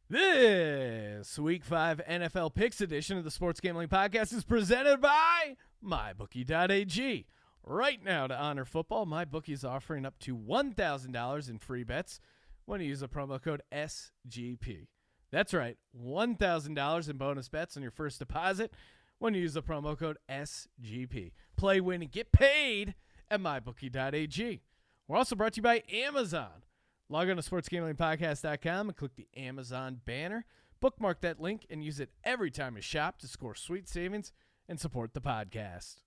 This Week 5 NFL Picks edition of the Sports Gambling Podcast is presented by MyBookie.ag. Right now, to honor football, MyBookie is offering up to $1,000 in free bets when you use the promo code SGP. That's right, $1,000 in bonus bets on your first deposit when you use the promo code SGP. Play, win, and get paid at MyBookie.ag. We're also brought to you by Amazon. Log on to sportsgamblingpodcast.com and click the Amazon banner. Bookmark that link and use it every time you shop to score sweet savings and support the podcast.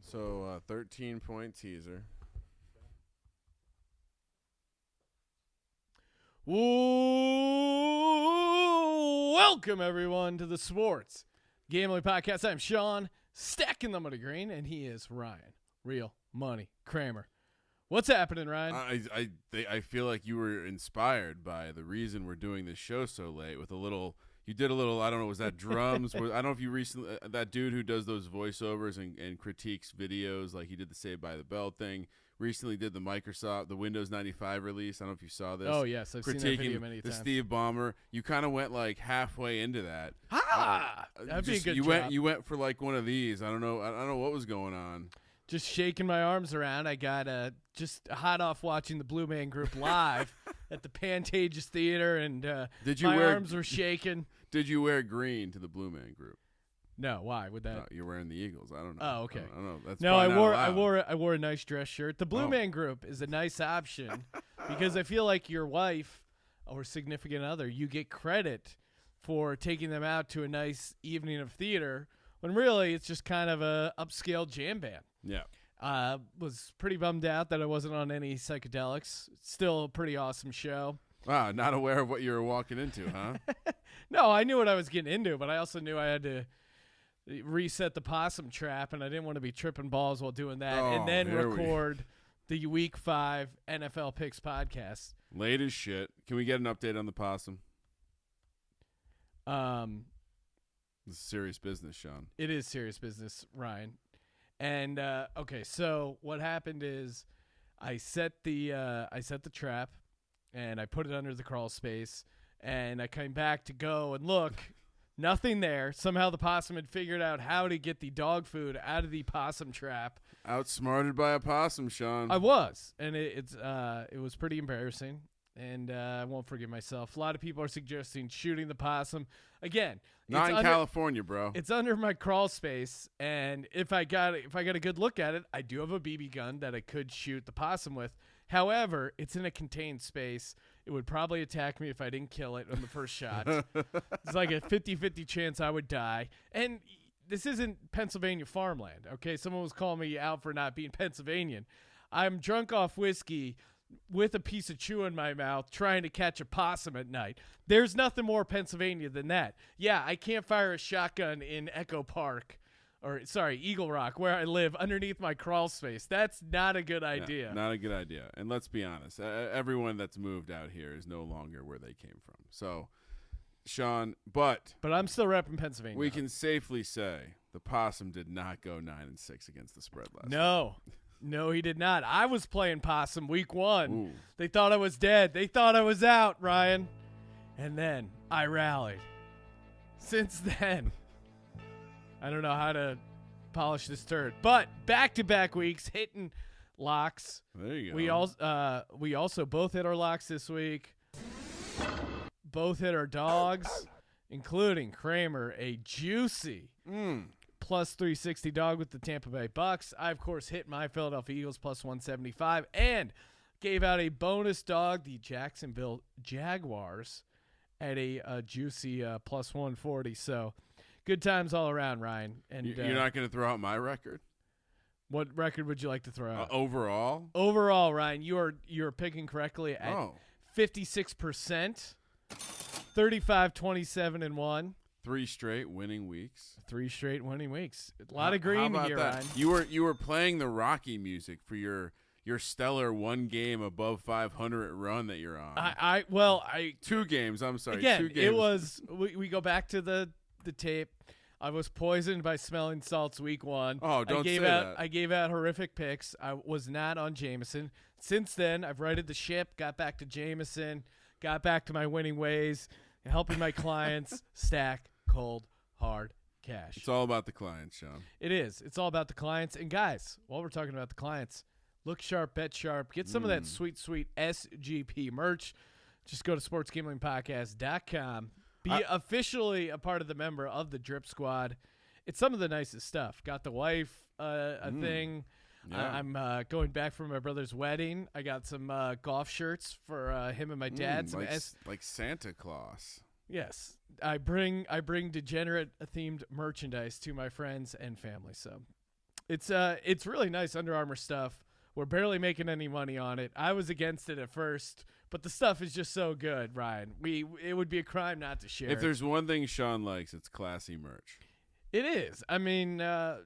So, 13-point teaser. Ooh, welcome, everyone, to the Sports Gambling Podcast. I'm Sean, stacking the money green, and he is Ryan, Real Money Kramer. What's happening, Ryan? I feel like you were inspired by the reason we're doing this show so late with a little – you did a little, I don't know, was that drums? I don't know if you recently – that dude who does those voiceovers and critiques videos, like he did the Saved by the Bell thing, recently did the Windows 95 release. I don't know if you saw this. Oh, yes, I've seen that video many times. The Steve Ballmer. You kind of went like halfway into that. That'd be a good job. You went for like one of these. I don't know what was going on. Just shaking my arms around. I got just hot off watching the Blue Man Group live at the Pantages Theater, and arms were shaking. Did you wear green to the Blue Man Group? No, why would that? No, you're wearing the Eagles. I don't know. Oh, okay. I don't know. That's no, I wore a nice dress shirt. The Blue Man Group is a nice option because I feel like your wife or significant other, you get credit for taking them out to a nice evening of theater when really it's just kind of a upscale jam band. Yeah. Was pretty bummed out that I wasn't on any psychedelics. Still a pretty awesome show. Wow, not aware of what you were walking into, huh? No, I knew what I was getting into, but I also knew I had to reset the possum trap, and I didn't want to be tripping balls while doing that, and then record the Week 5 NFL Picks podcast. Late as shit. Can we get an update on the possum? This is serious business, Sean. It is serious business, Ryan. And okay, so what happened is I set the trap, and I put it under the crawl space, and I came back to go and look. Nothing there. Somehow the possum had figured out how to get the dog food out of the possum trap. Outsmarted by a possum, Sean. I was, and it was pretty embarrassing, and I won't forgive myself. A lot of people are suggesting shooting the possum. Again, not in California, bro. It's under my crawl space, and if I got a good look at it, I do have a BB gun that I could shoot the possum with. However, it's in a contained space. It would probably attack me if I didn't kill it on the first shot. It's like a 50-50 chance I would die. And this isn't Pennsylvania farmland, okay? Someone was calling me out for not being Pennsylvanian. I'm drunk off whiskey with a piece of chew in my mouth trying to catch a possum at night. There's nothing more Pennsylvania than that. Yeah, I can't fire a shotgun in Eagle Rock, where I live, underneath my crawl space. That's not a good idea. No, not a good idea. And let's be honest, everyone that's moved out here is no longer where they came from. So, Sean, but I'm still repping Pennsylvania. We can safely say the possum did not go 9-6 against the spread last night. No, he did not. I was playing possum week 1. Ooh. They thought I was dead. They thought I was out, Ryan. And then I rallied. Since then, I don't know how to polish this turd. But back-to-back weeks, hitting locks. There you go. We also both hit our locks this week. Both hit our dogs, including Kramer, a juicy plus 360 dog with the Tampa Bay Bucks. I, of course, hit my Philadelphia Eagles plus 175 and gave out a bonus dog, the Jacksonville Jaguars, at a juicy plus 140. So good times all around, Ryan. And you're not going to throw out my record? What record would you like to throw out? Overall? Overall, Ryan, you're picking correctly at 56%, 35, 27, and 1. 3 straight winning weeks. A lot of green here, Ryan. You were playing the Rocky music for your stellar 1 game above 500 run that you're on. 2 games. I'm sorry. Again, 2 games. it was. We go back to the tape. I was poisoned by smelling salts week 1. Oh, don't say that. I gave out horrific picks. I was not on Jameson. Since then, I've righted the ship, got back to Jameson, got back to my winning ways, helping my clients stack cold, hard cash. It's all about the clients, Sean. It is. It's all about the clients. And, guys, while we're talking about the clients, look sharp, bet sharp. Get some of that sweet, sweet SGP merch. Just go to sportsgamblingpodcast.com. Be officially a part of the member of the Drip Squad. It's some of the nicest stuff. Got the wife a thing. Yeah. I'm going back from my brother's wedding. I got some golf shirts for him and my dad. Like Santa Claus. Yes. I bring degenerate-themed merchandise to my friends and family. So it's really nice Under Armour stuff. We're barely making any money on it. I was against it at first, but the stuff is just so good, Ryan. It would be a crime not to share. If there's one thing Sean likes, it's classy merch. It is. I mean,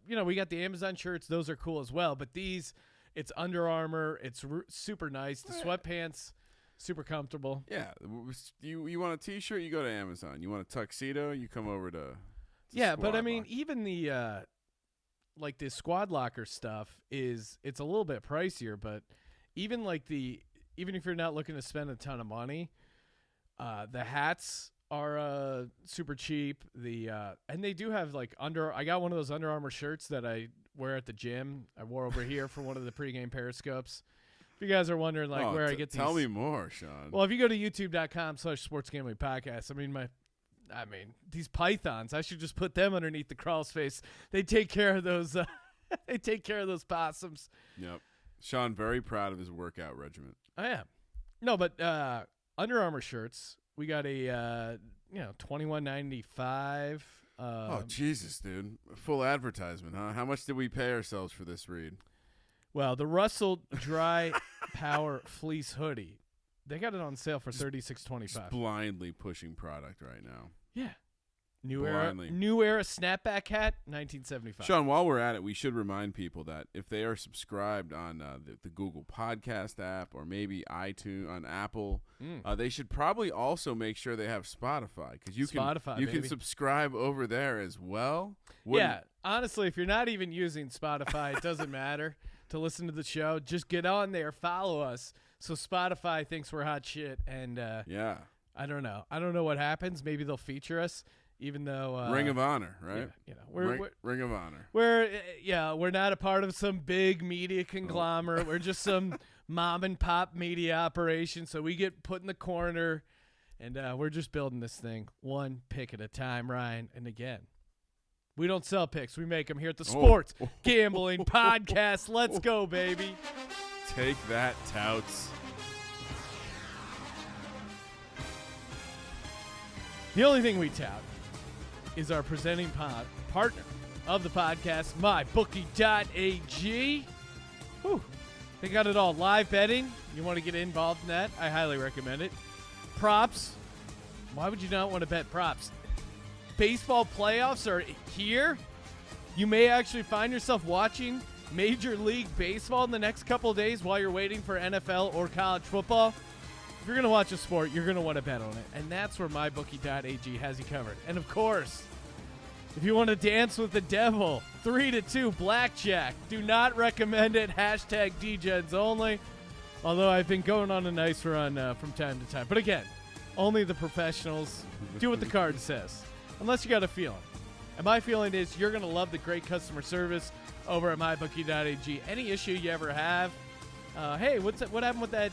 we got the Amazon shirts. Those are cool as well. But it's Under Armour. It's super nice. The sweatpants, super comfortable. Yeah. You want a T-shirt, you go to Amazon. You want a tuxedo, you come over to yeah, but I Squad mean, Locker. even the like the Squad Locker stuff it's a little bit pricier. But even if you're not looking to spend a ton of money, the hats are super cheap. And they do have I got one of those Under Armour shirts that I wear at the gym. I wore over here for one of the pregame periscopes. If you guys are wondering where I get these, tell me more, Sean. well, if you go to youtube.com/sportsgamblingpodcast, I mean these pythons, I should just put them underneath the crawl space. They take care of those. They take care of those possums. Yep. Sean, very proud of his workout regimen. I am. No, but Under Armour shirts. We got a $21.95. Oh Jesus, dude! Full advertisement, huh? How much did we pay ourselves for this read? Well, the Russell Dry Power Fleece hoodie, they got it on sale for $36.25. Blindly pushing product right now. Yeah. Blindly. New era snapback hat, $19.75. Sean, while we're at it, we should remind people that if they are subscribed on the Google Podcast app or maybe iTunes on Apple, they should probably also make sure they have Spotify because you can subscribe over there as well. Yeah, honestly, if you're not even using Spotify, it doesn't matter to listen to the show. Just get on there, follow us, so Spotify thinks we're hot shit. And yeah, I don't know what happens. Maybe they'll feature us. Even though Ring of Honor, right? Yeah, we're Ring of Honor. We're not a part of some big media conglomerate. We're just some mom and pop media operation. So we get put in the corner, and we're just building this thing one pick at a time, Ryan. And again, we don't sell picks; we make them here at the Sports Gambling Podcast. Let's go, baby! Take that, touts. The only thing we tout is our presenting partner of the podcast, MyBookie.ag. Whew. They got it all. Live betting. You want to get involved in that? I highly recommend it. Props. Why would you not want to bet props? Baseball playoffs are here. You may actually find yourself watching Major League Baseball in the next couple of days while you're waiting for NFL or college football. If you're going to watch a sport, you're going to want to bet on it. And that's where MyBookie.ag has you covered. And, of course, if you want to dance with the devil, 3-2 blackjack. Do not recommend it. Hashtag DGens only. Although I've been going on a nice run from time to time. But, again, only the professionals do what the card says. Unless you got a feeling. And my feeling is you're going to love the great customer service over at MyBookie.ag. Any issue you ever have, hey, what happened with that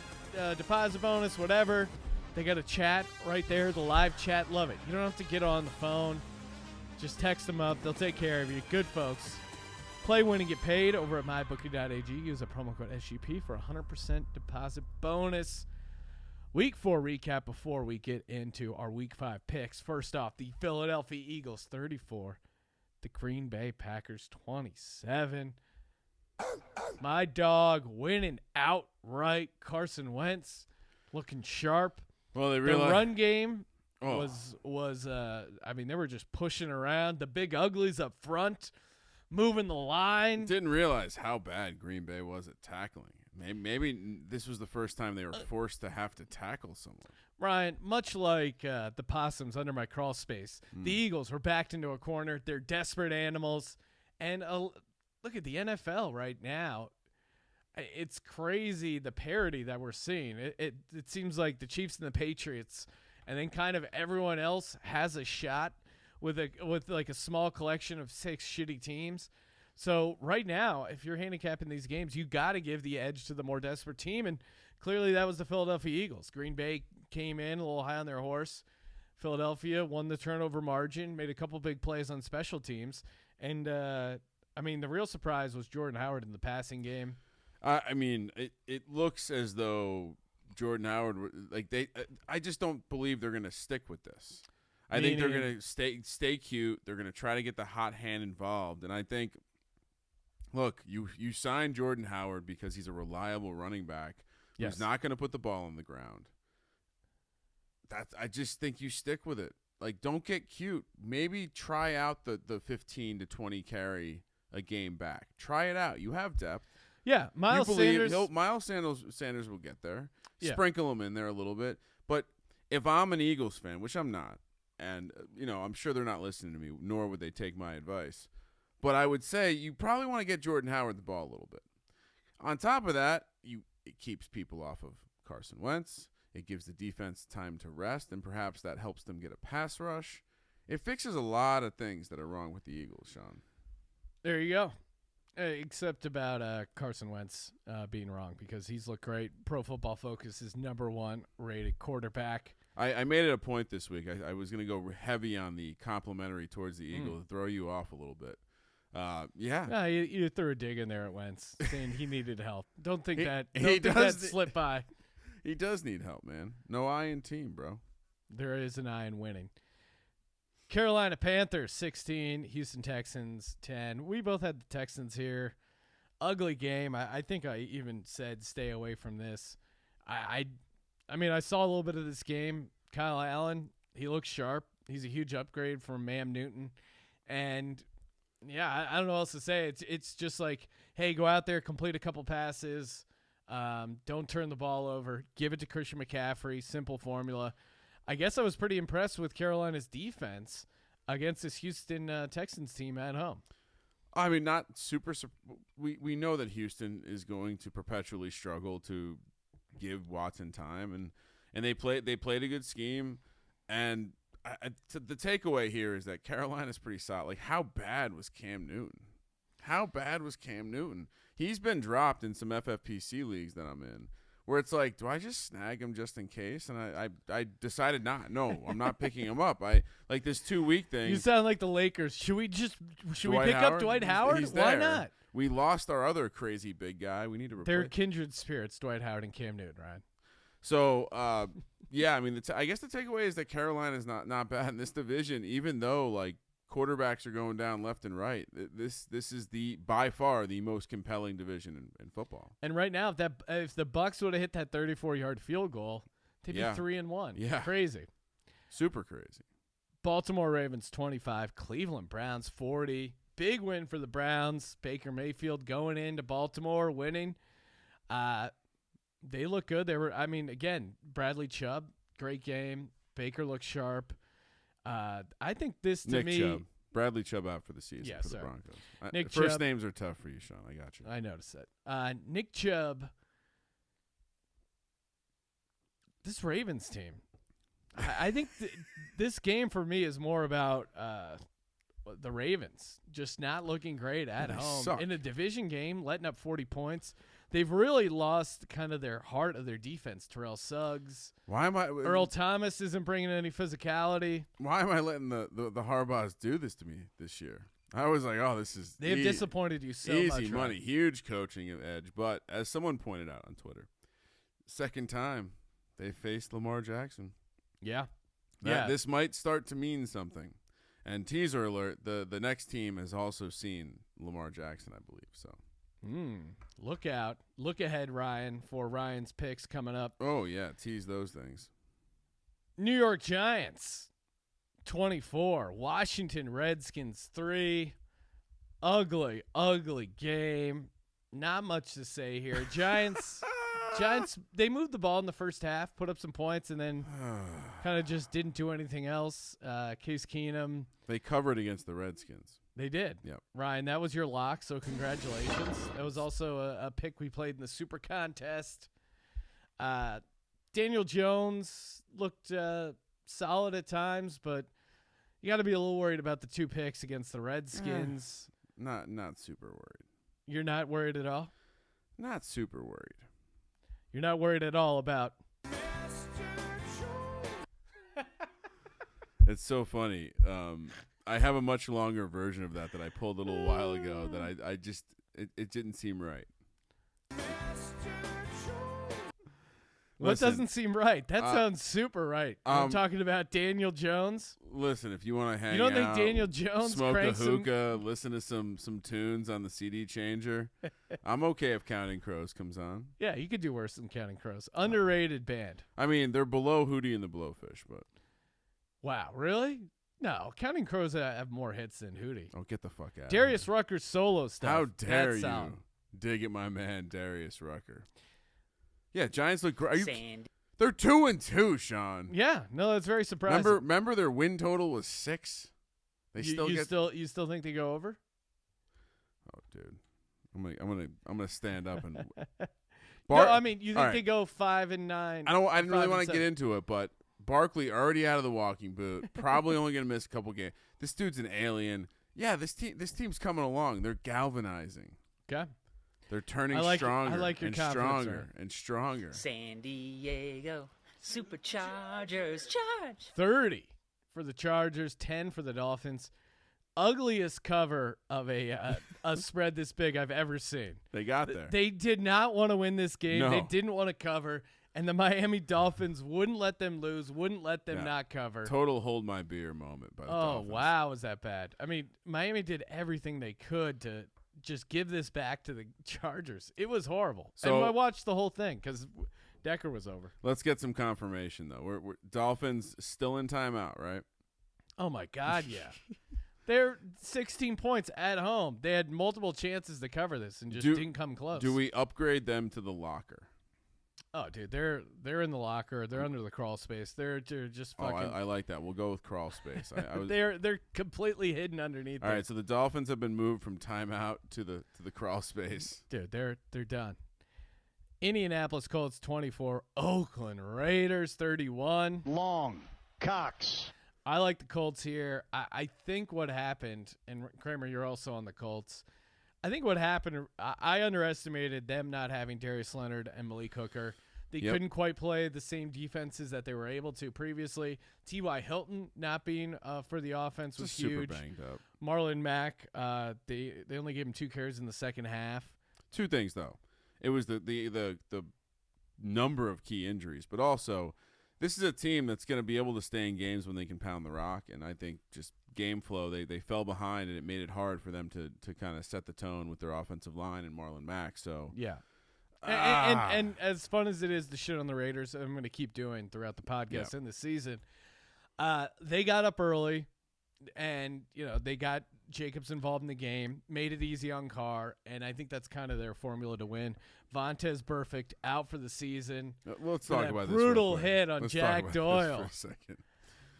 deposit bonus, whatever, they got a chat right there, the live chat. Love it. You don't have to get on the phone. Just text them up. They'll take care of you. Good folks. Play, win, and get paid over at MyBookie.ag. Use a promo code SGP for 100% deposit bonus. Week 4 recap before we get into our Week 5 picks. First off, the Philadelphia Eagles 34, the Green Bay Packers 27. My dog winning outright. Carson Wentz looking sharp. Well, they The realized run game was I mean, they were just pushing around. The big uglies up front, moving the line. Didn't realize how bad Green Bay was at tackling. Maybe this was the first time they were forced to have to tackle someone. Ryan, much like the possums under my crawl space, the Eagles were backed into a corner. They're desperate animals. And look at the NFL right now. It's crazy the parity that we're seeing. It seems like the Chiefs and the Patriots, and then kind of everyone else has a shot with like a small collection of 6 shitty teams. So right now, if you're handicapping these games, you got to give the edge to the more desperate team, and clearly that was the Philadelphia Eagles. Green Bay came in a little high on their horse. Philadelphia won the turnover margin, made a couple big plays on special teams, and the real surprise was Jordan Howard in the passing game. It looks as though Jordan Howard, I just don't believe they're going to stick with this. I think they're going to stay cute. They're going to try to get the hot hand involved. And I think, look, you signed Jordan Howard because he's a reliable running back who's not going to put the ball on the ground. I just think you stick with it. Like, don't get cute. Maybe try out the 15 to 20 carry a game back. Try it out. You have depth. Yeah, Miles Sanders will get there. Yeah. Sprinkle him in there a little bit. But if I'm an Eagles fan, which I'm not, and I'm sure they're not listening to me, nor would they take my advice, but I would say you probably want to get Jordan Howard the ball a little bit. On top of that, it keeps people off of Carson Wentz. It gives the defense time to rest, and perhaps that helps them get a pass rush. It fixes a lot of things that are wrong with the Eagles, Sean. There you go. Except about Carson Wentz being wrong, because he's looked great. Pro Football Focus is #1 rated quarterback. I made it a point this week. I was going to go heavy on the complimentary towards the Eagles, throw you off a little bit. Yeah. No, you threw a dig in there at Wentz, saying he needed help. Don't think that slipped by. He does need help, man. No I in team, bro. There is an I in winning. Carolina Panthers 16, Houston Texans 10. We both had the Texans here. Ugly game. I think I even said stay away from this. I saw a little bit of this game. Kyle Allen, he looks sharp. He's a huge upgrade from Cam Newton. And, yeah, I don't know what else to say. It's just like, hey, go out there, complete a couple passes. Don't turn the ball over. Give it to Christian McCaffrey. Simple formula. I guess I was pretty impressed with Carolina's defense against this Houston Texans team at home. I mean, not super. We know that Houston is going to perpetually struggle to give Watson time, and they played a good scheme. And the takeaway here is that Carolina's pretty solid. Like, how bad was Cam Newton? He's been dropped in some FFPC leagues that I'm in, where it's like, do I just snag him just in case? And I decided not. No, I'm not picking him up. I like this 2-week thing. You sound like the Lakers. Should we pick up Dwight Howard? He's Why there. not? We lost our other crazy big guy. We need to replace. They're kindred spirits, Dwight Howard and Cam Newton, Ryan. So, yeah, I mean, I guess the takeaway is that Carolina's not bad in this division, even though like quarterbacks are going down left and right. This is by far the most compelling division in football. And right now, if the Bucs would have hit that 34-yard field goal, they'd be 3-1. Yeah, crazy, super crazy. Baltimore Ravens 25, Cleveland Browns 40. Big win for the Browns. Baker Mayfield going into Baltimore, winning. They look good. Again, Bradley Chubb, great game. Baker looks sharp. I think this to me. Chubb. Bradley Chubb out for the season for the Broncos. First names are tough for you, Sean. I got you. I noticed that. Nick Chubb. This Ravens team. I think this game for me is more about the Ravens just not looking great at home. Suck. In a division game, letting up 40 points. They've really lost kind of their heart of their defense. Terrell Suggs. Earl Thomas isn't bringing any physicality. Why am I letting the Harbaughs do this to me this year? I was like, oh, this is They've disappointed you so much. Easy money, right? Huge coaching edge. But as someone pointed out on Twitter, second time they faced Lamar Jackson. Yeah. This might start to mean something. And teaser alert, the next team has also seen Lamar Jackson, I believe. So. Look out. Look ahead, Ryan, for Ryan's picks coming up. Oh, yeah. Tease those things. New York Giants, 24. Washington Redskins, 3. ugly, ugly game. Not much to say here. Giants, they moved the ball in the first half, put up some points, and then kind of just didn't do anything else. Case Keenum. They covered against the Redskins. They did. Yep. Ryan, that was your lock, so congratulations. That was also a pick we played in the Super Contest. Daniel Jones looked solid at times, but you got to be a little worried about the 2 picks against the Redskins. Not super worried. You're not worried at all? Not super worried. You're not worried at all about... It's so funny. I have a much longer version of that I pulled a little while ago that I just it didn't seem right. What doesn't seem right? That sounds super right. I'm talking about Daniel Jones. Listen, if you want to hang out, you don't think Daniel Jones smoke a hookah, listen to some tunes on the CD changer, I'm okay if Counting Crows comes on. Yeah, you could do worse than Counting Crows. Underrated band. I mean, they're below Hootie and the Blowfish, but wow, really? No, Counting Crows have more hits than Hootie. Oh, get the fuck out. Darius Rucker's solo stuff. How dare you solid. dig at my man Darius Rucker? Yeah, Giants look great. They're 2-2, Sean. Yeah, no, that's very surprising. Remember their win total was 6. They you still think they go over? Oh, dude, I'm gonna stand up and. No, I mean, you think they go 5-9? I didn't really want to get into it, but Barkley already out of the walking boot. Probably only gonna miss a couple games. This dude's an alien. Yeah, this team's coming along. They're galvanizing. Okay. They're turning stronger and stronger and stronger. San Diego Superchargers, charge. 30 for the Chargers, 10 for the Dolphins. Ugliest cover of a spread this big I've ever seen. They got there. They did not want to win this game. No. They didn't want to cover, and the Miami Dolphins wouldn't let them lose, wouldn't let them not cover. Total hold my beer moment by the Dolphins. Wow, was that bad? I mean, Miami did everything they could to just give this back to the Chargers. It was horrible. So, and I watched the whole thing because Decker was over. Let's get some confirmation, though. We're Dolphins still in timeout, right? Oh, my God, yeah. They're 16 points at home. They had multiple chances to cover this and just didn't come close. Do we upgrade them to the locker? Oh, dude, they're in the locker. They're under the crawl space. They're just fucking. Oh, I like that. We'll go with crawl space. They're completely hidden underneath. All right, so the Dolphins have been moved from timeout to the crawl space. Dude, they're done. Indianapolis Colts 24, Oakland Raiders 31. Long Cox. I like the Colts here. I think what happened, and Kramer, you're also on the Colts. I think what happened, I underestimated them not having Darius Leonard and Malik Hooker. They couldn't quite play the same defenses that they were able to previously. T.Y. Hilton not being for the offense was huge. Super banged up. Marlon Mack, they only gave him 2 carries in the second half. 2 things, though. It was the number of key injuries, but also this is a team that's going to be able to stay in games when they can pound the rock, and I think just game flow, they fell behind, and it made it hard for them to kind of set the tone with their offensive line and Marlon Mack. So yeah. And as fun as it is to shit on the Raiders, I'm going to keep doing throughout the podcast and the season. They got up early, and they got Jacobs involved in the game, made it easy on Carr, and I think that's kind of their formula to win. Vontaze Burfict out for the season. Let's talk about this. Brutal hit on Jack Doyle. For a second.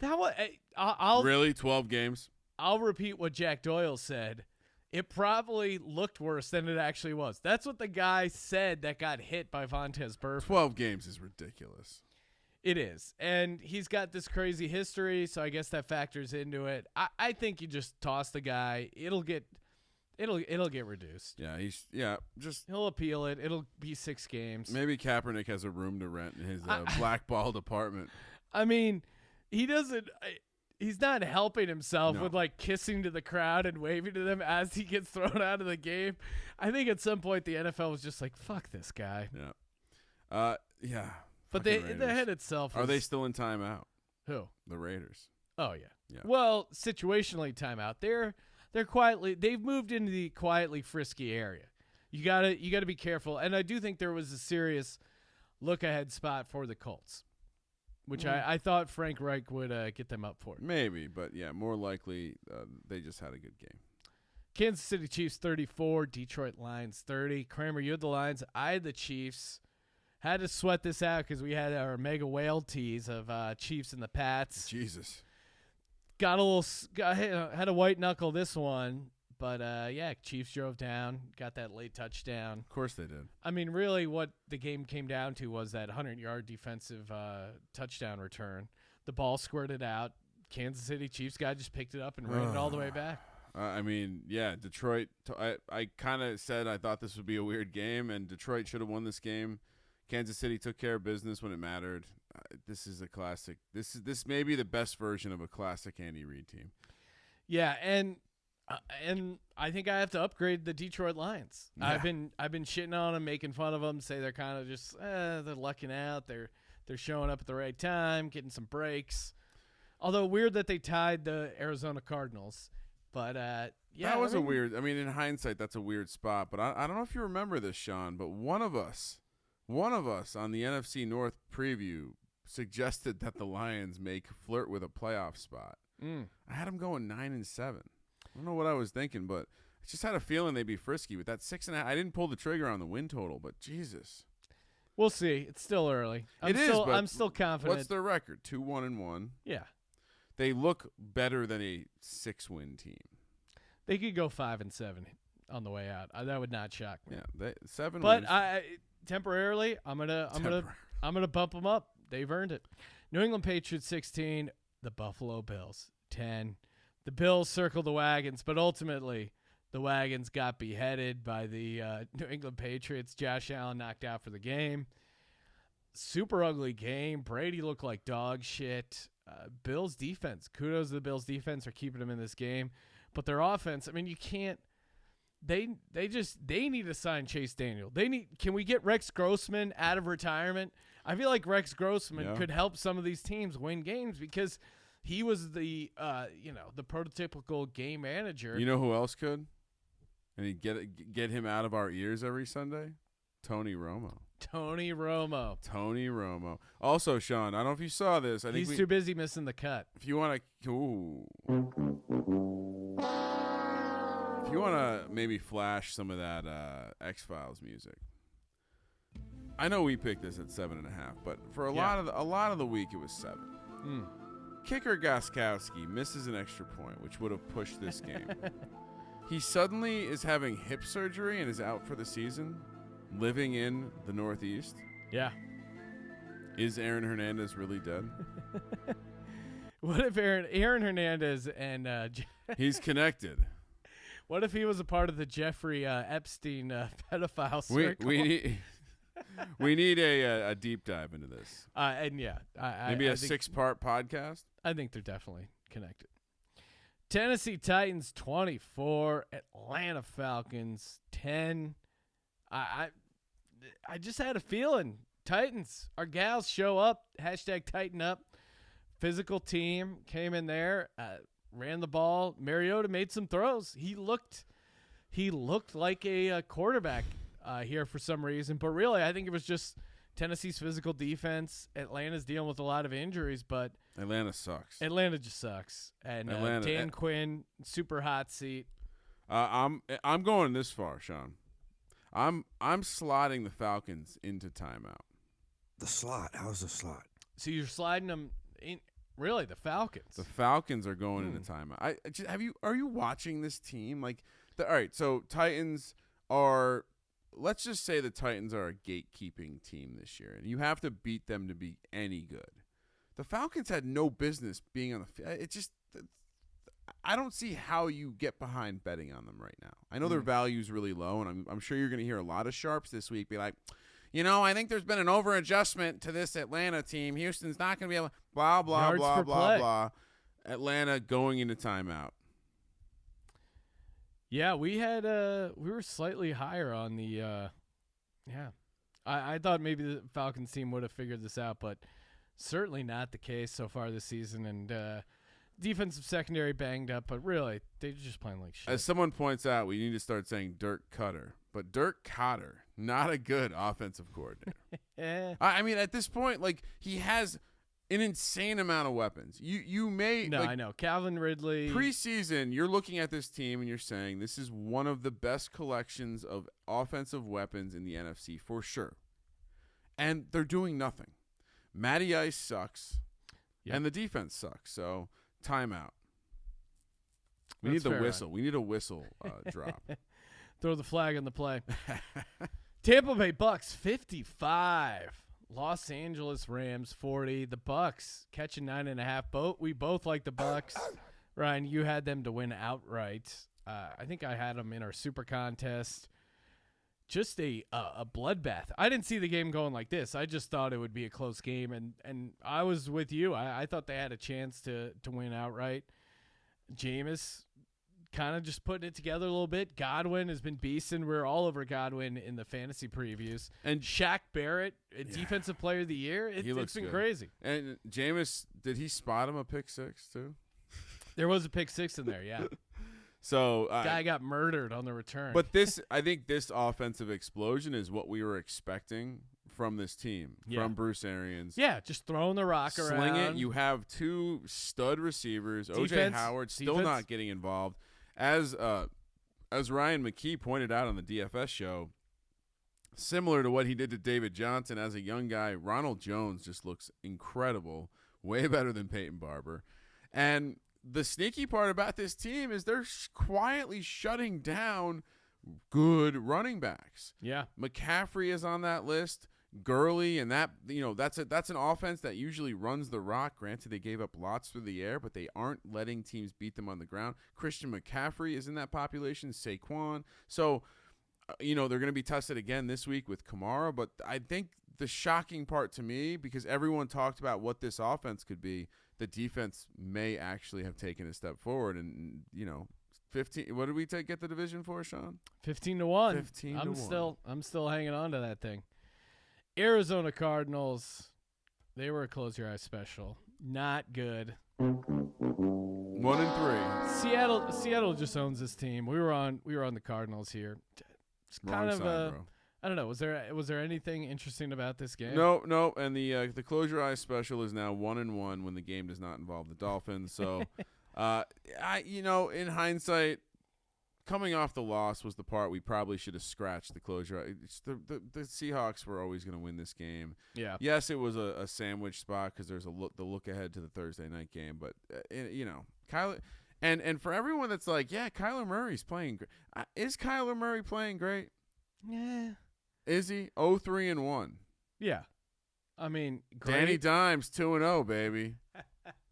That was I'll really 12 games. I'll repeat what Jack Doyle said. It probably looked worse than it actually was. That's what the guy said that got hit by Vontaze Burfict. 12 games is ridiculous. It is. And he's got this crazy history, so I guess that factors into it. I think you just toss the guy. It'll get reduced. Yeah, he'll appeal it. It'll be 6 games. Maybe Kaepernick has a room to rent in his blackballed apartment. I mean, he doesn't he's not helping himself with kissing to the crowd and waving to them as he gets thrown out of the game. I think at some point the NFL was just like, fuck this guy. Yeah. Yeah. But the head itself Are they still in timeout? Who? The Raiders. Oh yeah. Well, situationally timeout. They're quietly, they've moved into the quietly frisky area. You gotta be careful. And I do think there was a serious look ahead spot for the Colts, which I thought Frank Reich would get them up for. Maybe, but yeah, more likely they just had a good game. Kansas City Chiefs 34, Detroit Lions 30. Kramer, you had the Lions. I had the Chiefs. Had to sweat this out because we had our mega whale tease of Chiefs and the Pats. Jesus. Had a white knuckle this one, but yeah, Chiefs drove down, got that late touchdown. Of course they did. I mean, really, what the game came down to was that 100-yard defensive touchdown return. The ball squirted out. Kansas City Chiefs guy just picked it up and ran it all the way back. I mean, yeah, Detroit. I kind of said I thought this would be a weird game, and Detroit should have won this game. Kansas City took care of business when it mattered. This is a classic. This may be the best version of a classic Andy Reid team. Yeah, and I think I have to upgrade the Detroit Lions. Yeah. I've been shitting on them, making fun of them, say they're kind of just they're lucking out. They're showing up at the right time, getting some breaks. Although weird that they tied the Arizona Cardinals, but yeah, that was a weird. I mean, in hindsight, that's a weird spot. But I don't know if you remember this, Sean. But one of us on the NFC North preview suggested that the Lions may flirt with a playoff spot. I had them going 9-7. I don't know what I was thinking, but I just had a feeling they'd be frisky with that 6.5. I didn't pull the trigger on the win total, but Jesus, we'll see. It's still early. I'm still confident. What's their record? 2-1-1. Yeah, they look better than a 6-win team. they could go 5-7 on the way out. That would not shock me. Yeah, 7 But wins. Temporarily, I'm gonna bump them up. They've earned it. New England Patriots 16, the Buffalo Bills 10. The Bills circled the wagons, but ultimately the wagons got beheaded by the New England Patriots. Josh Allen knocked out for the game. Super ugly game. Brady looked like dog shit. Bills defense. Kudos to the Bills defense for keeping them in this game. But their offense, I mean, you can't. They need to sign Chase Daniel. Can we get Rex Grossman out of retirement? I feel like Rex Grossman could help some of these teams win games because he was the the prototypical game manager. You know who else could? And he'd get him out of our ears every Sunday? Tony Romo. Tony Romo. Also, Sean, I don't know if you saw this. I think he's too busy missing the cut. If you want to maybe flash some of that X-Files music. I know we picked this at 7.5, but for a lot of the week it was 7. Kicker Gostkowski misses an extra point, which would have pushed this game. He suddenly is having hip surgery and is out for the season, living in the Northeast. Yeah. Is Aaron Hernandez really dead? What if Aaron Hernandez and he's connected. What if he was a part of the Jeffrey Epstein pedophile circle? We need a deep dive into this. Maybe a 6-part podcast. I think they're definitely connected. Tennessee Titans 24, Atlanta Falcons 10. I just had a feeling Titans, our gals show up. #Tighten up. Physical team came in there, ran the ball. Mariota made some throws. He looked like a quarterback here for some reason. But really, I think it was just Tennessee's physical defense. Atlanta's dealing with a lot of injuries, but Atlanta sucks. Atlanta just sucks. And Dan Quinn, super hot seat. I'm going this far, Sean. I'm slotting the Falcons into timeout. The slot? How's the slot? So you're sliding them in? Really, the Falcons? The Falcons are going into timeout. Are you watching this team? All right, so Titans are. Let's just say the Titans are a gatekeeping team this year, and you have to beat them to be any good. The Falcons had no business being on the field. I don't see how you get behind betting on them right now. I know their value is really low, and I'm sure you're going to hear a lot of sharps this week be like, I think there's been an over-adjustment to this Atlanta team. Houston's not going to be able – blah, blah, Yards blah, per blah, play. blah. Atlanta going into timeout. Yeah, we were slightly higher on the I thought maybe the Falcons team would have figured this out, but certainly not the case so far this season. And defensive secondary banged up, but really they're just playing like shit. As someone points out, we need to start saying Dirk Cutter, but Dirk Cotter, not a good offensive coordinator. I mean, at this point, he has an insane amount of weapons. You may No, I know. Calvin Ridley. Preseason, you're looking at this team and you're saying this is one of the best collections of offensive weapons in the NFC for sure. And they're doing nothing. Matty Ice sucks, and the defense sucks. So timeout. We need the whistle. We need a whistle drop. Throw the flag on the play. Tampa Bay Bucks 55. Los Angeles Rams 40. The Bucks catching 9.5. We both like the Bucks. Ryan, you had them to win outright. I think I had them in our super contest. Just a bloodbath. I didn't see the game going like this. I just thought it would be a close game, and I was with you. I thought they had a chance to win outright. Jameis kind of just putting it together a little bit. Godwin has been beasting. We're all over Godwin in the fantasy previews. And Shaq Barrett, Defensive Player of the Year. It's been crazy. And Jameis, did he spot him a pick six too? There was a pick six in there, yeah. So guy got murdered on the return. But I think this offensive explosion is what we were expecting from this team, from Bruce Arians. Yeah, just throwing the rock around. Sling it. You have two stud receivers. O.J. Howard still not getting involved. As Ryan McKee pointed out on the DFS show, similar to what he did to David Johnson as a young guy, Ronald Jones just looks incredible, way better than Peyton Barber. And the sneaky part about this team is they're quietly shutting down good running backs. Yeah. McCaffrey is on that list. Gurley, and that's an offense that usually runs the rock. Granted, they gave up lots through the air, but they aren't letting teams beat them on the ground. Christian McCaffrey is in that population. Saquon. So, they're going to be tested again this week with Kamara. But I think the shocking part to me, because everyone talked about what this offense could be, the defense may actually have taken a step forward. And 15. What did we get the division for, Sean? 15-1. 15-1. I'm still hanging on to that thing. Arizona Cardinals, they were a close your eyes special. Not good. 1-3. Seattle just owns this team. We were on the Cardinals here. It's kind of bro. I don't know. Was there anything interesting about this game? No. And the close your eyes special is now 1-1 when the game does not involve the Dolphins. So, in hindsight, coming off the loss was the part we probably should have scratched the closure. The Seahawks were always going to win this game. Yeah. Yes, it was a sandwich spot because there's the look ahead to the Thursday night game. But Kyler, and for everyone that's like, yeah, Kyler Murray's playing great. Is Kyler Murray playing great? Yeah. Is he 0-3-1? Yeah. I mean, great. Danny Dimes 2-0, baby.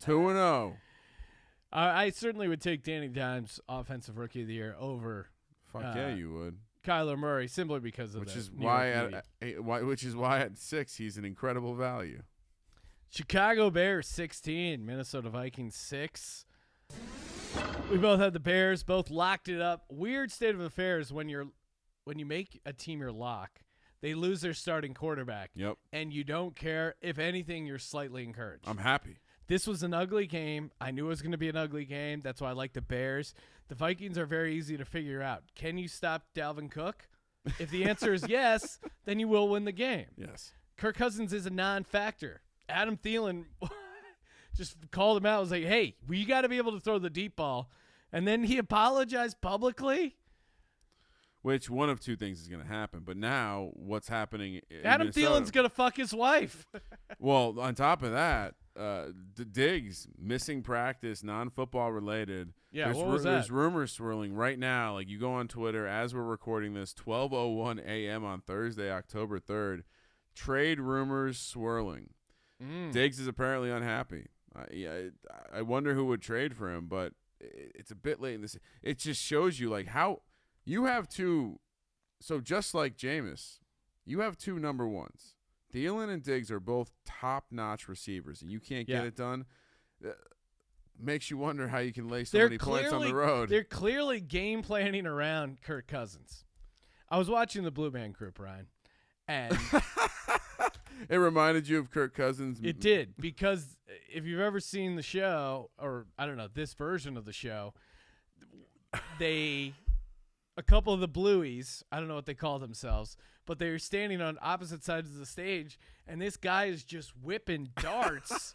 2-0. I certainly would take Danny Dimes Offensive Rookie of the Year over. Fuck yeah, you would. Kyler Murray, simply because of which is why at 6 he's an incredible value. Chicago Bears 16, Minnesota Vikings 6. We both had the Bears, both locked it up. Weird state of affairs when you make a team your lock, they lose their starting quarterback. Yep. And you don't care. If anything, you're slightly encouraged. I'm happy. This was an ugly game. I knew it was going to be an ugly game. That's why I like the Bears. The Vikings are very easy to figure out. Can you stop Dalvin Cook? If the answer is yes, then you will win the game. Yes. Kirk Cousins is a non-factor. Adam Thielen just called him out. Was like, hey, we got to be able to throw the deep ball. And then he apologized publicly. Which one of two things is going to happen. But now what's happening in Adam Minnesota, Thielen's going to fuck his wife. Well, on top of that, Diggs missing practice, non-football related. Yeah, what was that? There's rumors swirling right now. Like, you go on Twitter as we're recording this, 12:01 a.m. on Thursday, October 3rd. Trade rumors swirling. Diggs is apparently unhappy. I wonder who would trade for him, but it's a bit late in this. It just shows you like how you have two. So just like Jameis, you have two number ones. Thielen and Diggs are both top-notch receivers, and you can't get it done. Makes you wonder how you can lay so many points on the road. They're clearly game planning around Kirk Cousins. I was watching the Blue Man Group, Ryan, and it reminded you of Kirk Cousins. It did, because if you've ever seen the show, or I don't know, this version of the show, they a couple of the Blueies, I don't know what they call themselves, but they're standing on opposite sides of the stage, and this guy is just whipping darts,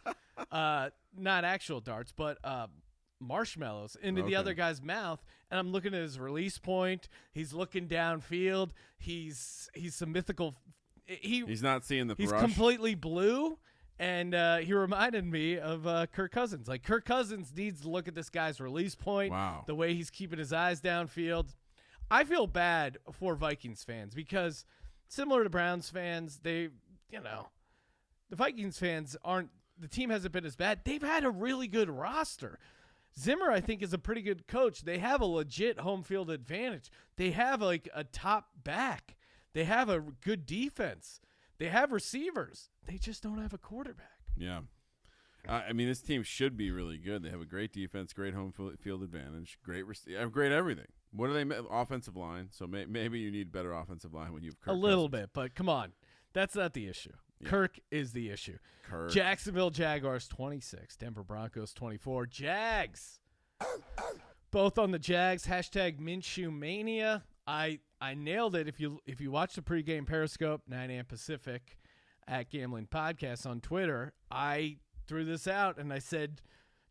not actual darts, but marshmallows into the other guy's mouth. And I'm looking at his release point. He's looking downfield. He's some mythical. He's not seeing the. He's brush. completely blue. And he reminded me of Kirk Cousins. Like, Kirk Cousins needs to look at this guy's release point, the way he's keeping his eyes downfield. I feel bad for Vikings fans because, similar to Browns fans, the Vikings fans the team hasn't been as bad. They've had a really good roster. Zimmer, I think, is a pretty good coach. They have a legit home field advantage. They have, like, a top back. They have a good defense. They have receivers. They just don't have a quarterback. Yeah. I mean, this team should be really good. They have a great defense, great home field advantage, great everything. What are they? Offensive line. So maybe you need better offensive line when you've Kirk a little Cousins. bit, but come on. That's not the issue. Yeah. Kirk is the issue. Kirk. Jacksonville Jaguars 26, Denver Broncos 24. Jags. Both on the Jags. Hashtag Minshew Mania. I nailed it. If you watch the pregame Periscope, 9 a.m. Pacific, at Gambling Podcast on Twitter, I threw this out and I said,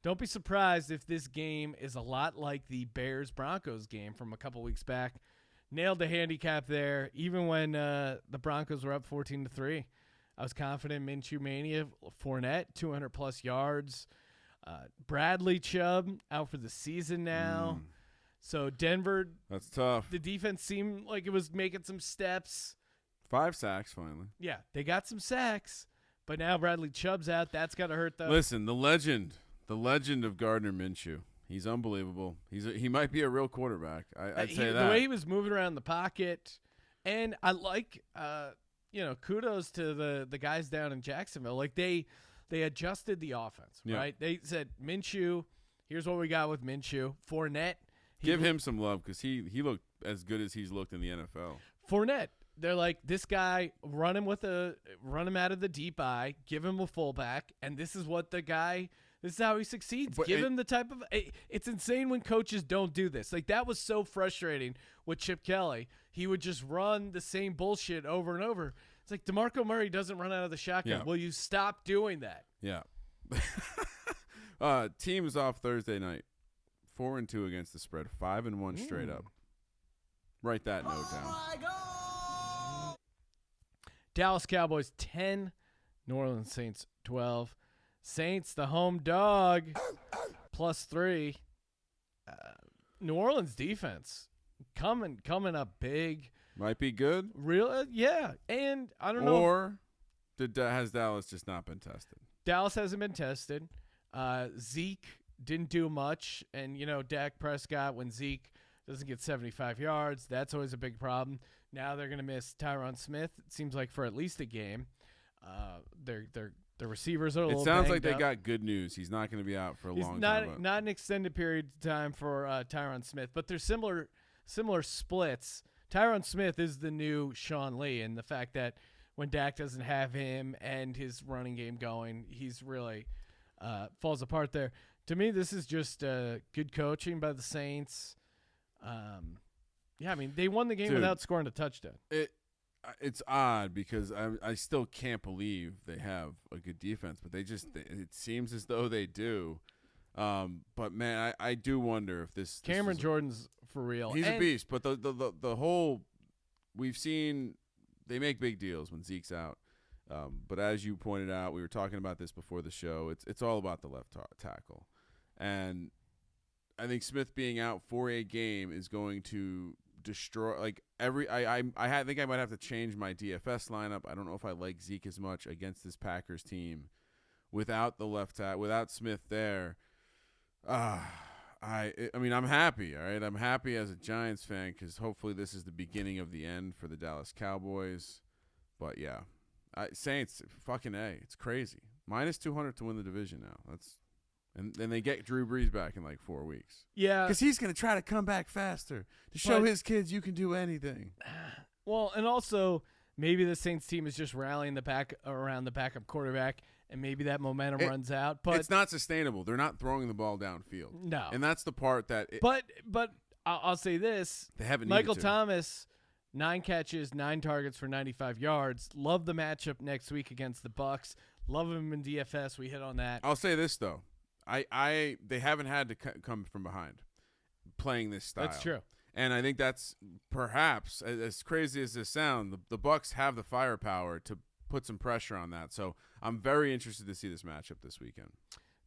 don't be surprised if this game is a lot like the Bears-Broncos game from a couple weeks back. Nailed the handicap there. Even when the Broncos were up 14-3, I was confident Minshew Mania. Fournette, 200-plus yards. Bradley Chubb out for the season now. So Denver, that's tough. The defense seemed like it was making some steps. 5 sacks finally. Yeah, they got some sacks, but now Bradley Chubb's out. That's got to hurt them. Listen, the legend of Gardner Minshew. He's unbelievable. He might be a real quarterback. I'd say that. The way he was moving around the pocket, and I like, kudos to the guys down in Jacksonville. Like they adjusted the offense, right? They said, Minshew, here's what we got with Minshew. Fournette. Give him some love because he looked as good as he's looked in the NFL. Fournette, they're like, this guy, run him out of the deep eye, give him a fullback, and this is how he succeeds. Give him the type of – it's insane when coaches don't do this. Like, that was so frustrating with Chip Kelly. He would just run the same bullshit over and over. It's like DeMarco Murray doesn't run out of the shotgun. Yeah. Will you stop doing that? Yeah. Teams off Thursday night. 4-2 against the spread. 5-1 straight up. Write that note down. Dallas Cowboys 10, New Orleans Saints 12. Saints, the home dog, +3. New Orleans defense coming up big. Might be good. Real, yeah. And I don't know. Or has Dallas just not been tested? Dallas hasn't been tested. Zeke didn't do much. And, Dak Prescott, when Zeke doesn't get 75 yards, that's always a big problem. Now they're going to miss Tyron Smith, it seems like, for at least a game. The receivers are a little It sounds like banged they up. got good news. He's not going to be out for a long time. Not an extended period of time for Tyron Smith, but they're similar splits. Tyron Smith is the new Sean Lee, and the fact that when Dak doesn't have him and his running game going, he's really falls apart there. To me, this is just good coaching by the Saints. They won the game without scoring a touchdown. It's odd because I still can't believe they have a good defense, but it seems as though they do. But man, I do wonder if this Cameron Jordan's for real. He's a beast, but the whole we've seen they make big deals when Zeke's out. But as you pointed out, we were talking about this before the show. It's all about the left tackle, and I think Smith being out for a game is going to destroy I think I might have to change my DFS lineup. I don't know if I like Zeke as much against this Packers team without the left tackle, without Smith there. I mean, I'm happy, all right? I'm happy as a Giants fan because hopefully this is the beginning of the end for the Dallas Cowboys. But, yeah, Saints, fucking A. It's crazy. -200 to win the division now. And then they get Drew Brees back in like 4 weeks. Yeah. Because he's going to try to come back faster to show his kids you can do anything. Well, and also maybe the Saints team is just rallying around the backup quarterback, and maybe that momentum runs out. But it's not sustainable. They're not throwing the ball downfield. No. And that's the part that But I'll say this. They haven't Michael needed to. Thomas, 9 catches, 9 targets for 95 yards. Love the matchup next week against the Bucs. Love him in DFS. We hit on that. I'll say this though, they haven't had to come from behind, playing this style. That's true. And I think that's perhaps, as crazy as this sounds, the Bucs have the firepower to put some pressure on that. So I'm very interested to see this matchup this weekend.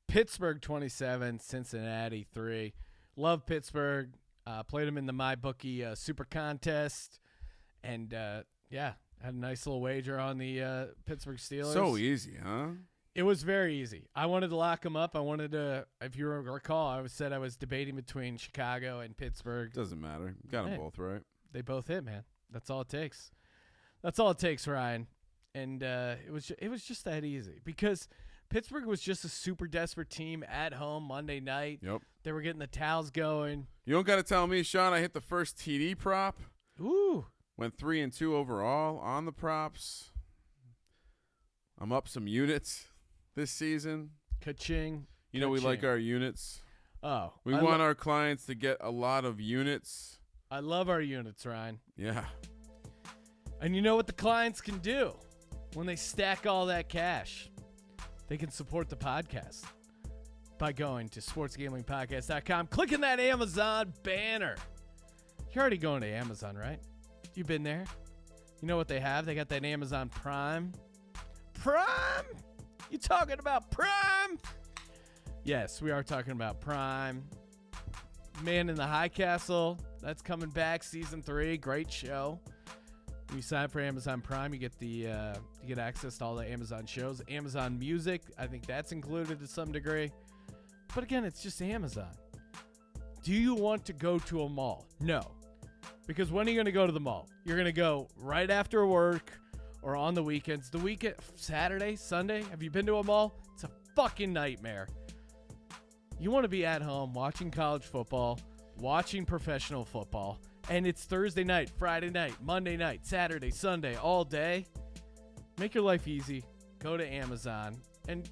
Pittsburgh 27, Cincinnati 3. Love Pittsburgh. Played them in the MyBookie Super Contest, and had a nice little wager on the Pittsburgh Steelers. So easy, huh? It was very easy. I wanted to lock them up. I wanted to, if you recall, I said I was debating between Chicago and Pittsburgh. Doesn't matter. Got them both right. They both hit, man. That's all it takes. That's all it takes, Ryan. And it was just that easy because Pittsburgh was just a super desperate team at home Monday night. Yep. They were getting the towels going. You don't got to tell me, Sean. I hit the first TD prop. Ooh. Went 3-2 overall on the props. I'm up some units this season. Ka-ching. You know we like our units. Oh. We want our clients to get a lot of units. I love our units, Ryan. Yeah. And you know what the clients can do when they stack all that cash? They can support the podcast by going to sportsgamblingpodcast.com, clicking that Amazon banner. You're already going to Amazon, right? You've been there. You know what they have? They got that Amazon Prime. Prime? You talking about Prime? Yes, we are talking about Prime. Man in the High Castle. That's coming back, season 3. Great show. When you sign up for Amazon Prime, you get you get access to all the Amazon shows. Amazon Music, I think that's included to some degree. But again, it's just Amazon. Do you want to go to a mall? No. Because when are you going to go to the mall? You're going to go right after work or on the weekends. The weekend, Saturday, Sunday, have you been to a mall? It's a fucking nightmare. You want to be at home watching college football, watching professional football, and it's Thursday night, Friday night, Monday night, Saturday, Sunday, all day. Make your life easy. Go to Amazon. And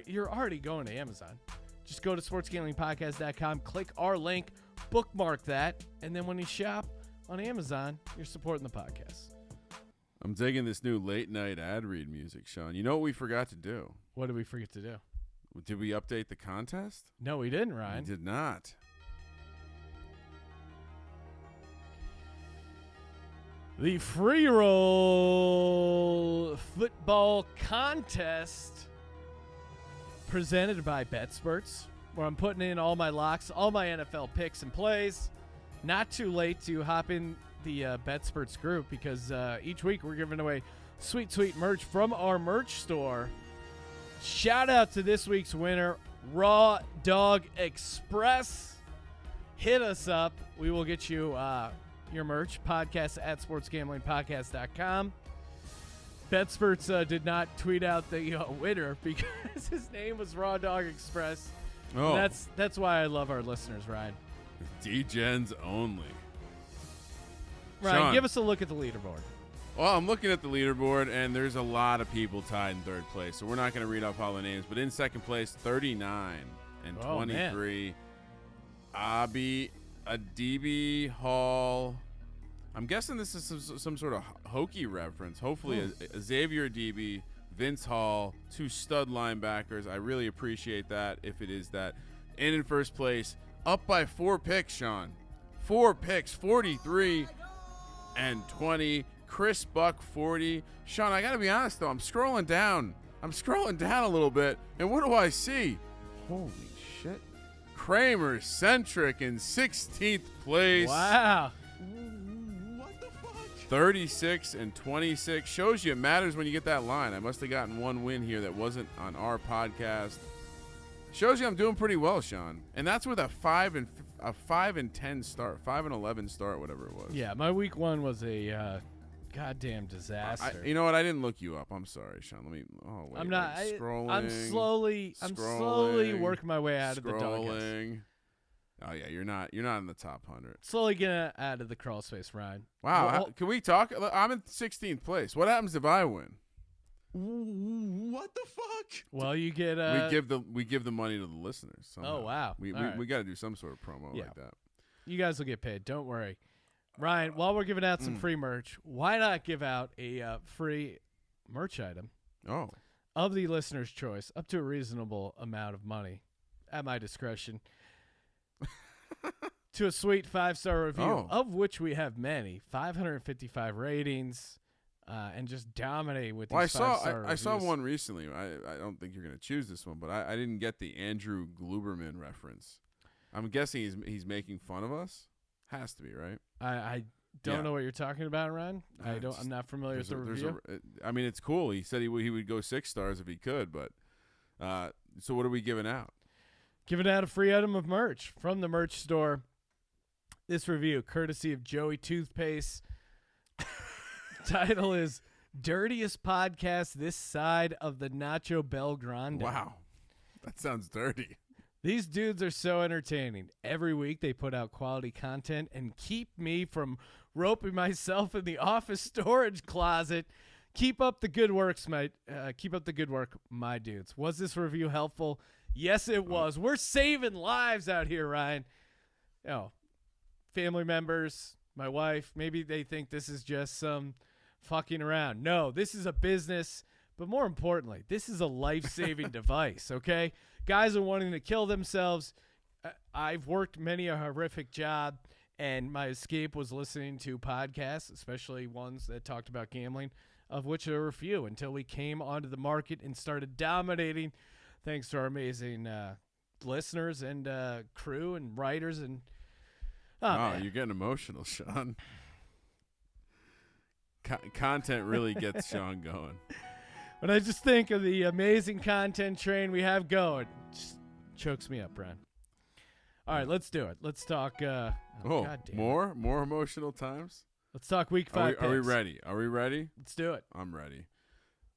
you're already going to Amazon. Just go to sportsgamblingpodcast.com, click our link, bookmark that, and then when you shop on Amazon, you're supporting the podcast. I'm digging this new late night ad read music, Sean. You know what we forgot to do? What did we forget to do? Did we update the contest? No, we didn't, Ryan. We did not. The free roll football contest presented by BetSperts, where I'm putting in all my locks, all my NFL picks and plays. Not too late to hop in the BetSperts group because each week we're giving away sweet, sweet merch from our merch store. Shout out to this week's winner, Raw Dog Express. Hit us up. We will get you your merch, podcast at sportsgamblingpodcast.com. BetSperts did not tweet out the winner because his name was Raw Dog Express. Oh, And that's why I love our listeners, Ryan. D-Gens only. Ryan, Sean. give us a look at the leaderboard. Well, I'm looking at the leaderboard, and there's a lot of people tied in third place, so we're not going to read off all the names. But in second place, 39 and Oh, 23. Abi, Adibi, Hall. I'm guessing this is some sort of hokey reference. Hopefully, a Xavier Adibi, Vince Hall, 2 stud linebackers. I really appreciate that if it is that. And in first place, up by 4 picks, Sean. 4 picks, 43 and 20. Chris Buck, 40. Sean, I got to be honest, though. I'm scrolling down a little bit, and what do I see? Holy shit. Kramer Centric in 16th place. Wow. What the fuck? 36 and 26. Shows you it matters when you get that line. I must have gotten one win here that wasn't on our podcast. Shows you I'm doing pretty well, Sean. And that's with a 5 and 10 start, 5 and 11 start, whatever it was. Yeah, my week 1 was a goddamn disaster. You know what? I didn't look you up. I'm sorry, Sean. Let me. Oh wait. I'm not. Scrolling. I'm slowly working my way out of the doghouse. Oh yeah, you're not in the top 100. Slowly getting out of the crawl space, Ryan. Wow. Well, Can we talk? I'm in 16th place. What happens if I win? What the fuck? well, you get we give the money to the listeners. Somehow. Oh wow. We All right. got to do some sort of promo Yeah. like that. You guys will get paid. Don't worry. Ryan, while we're giving out some free merch, why not give out a free merch item of the listener's choice up to a reasonable amount of money at my discretion to a sweet 5-star review, of which we have many, 555 ratings, and just dominate with these 5-star reviews. I saw one recently. I don't think you're going to choose this one, but I didn't get the Andrew Gluberman reference. I'm guessing he's making fun of us. Has to be, right? I don't know what you're talking about, Ryan. I'm not familiar with the review. I mean, it's cool. He said he would go 6 stars if he could, but so what are we giving out? Giving out a free item of merch from the merch store. This review, courtesy of Joey Toothpaste. Title is Dirtiest Podcast This Side of the Nacho Bel Grande. Wow. That sounds dirty. These dudes are so entertaining. Every week they put out quality content and keep me from roping myself in the office storage closet. Keep up the good work, my dudes. Was this review helpful? Yes, it was. We're saving lives out here, Ryan. Family members, my wife, maybe they think this is just some fucking around. No, this is a business, but more importantly, this is a life-saving device, okay? Guys are wanting to kill themselves. I've worked many a horrific job, and my escape was listening to podcasts, especially ones that talked about gambling, of which there were a few, until we came onto the market and started dominating, thanks to our amazing listeners and crew and writers. And you're getting emotional, Sean. Content really gets Sean going. When I just think of the amazing content train we have going, just chokes me up, Brian. All right, let's do it. Let's talk. More emotional times. Let's talk Week 5. Are we ready? Are we ready? Let's do it. I'm ready.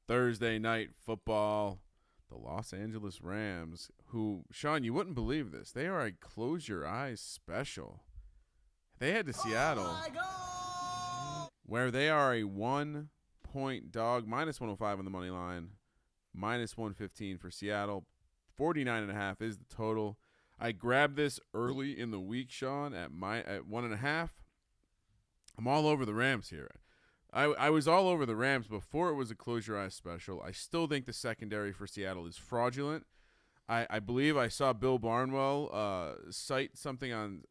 Thursday night football. The Los Angeles Rams, who, Sean, you wouldn't believe this. They are a close your eyes special. They head to Seattle, where they are a 1-point dog, minus 105 on the money line, minus 115 for Seattle. 49.5 is the total. I grabbed this early in the week, Sean, at 1.5. I'm all over the Rams here. I was all over the Rams before it was a close your eyes special. I still think the secondary for Seattle is fraudulent. I believe I saw Bill Barnwell cite something on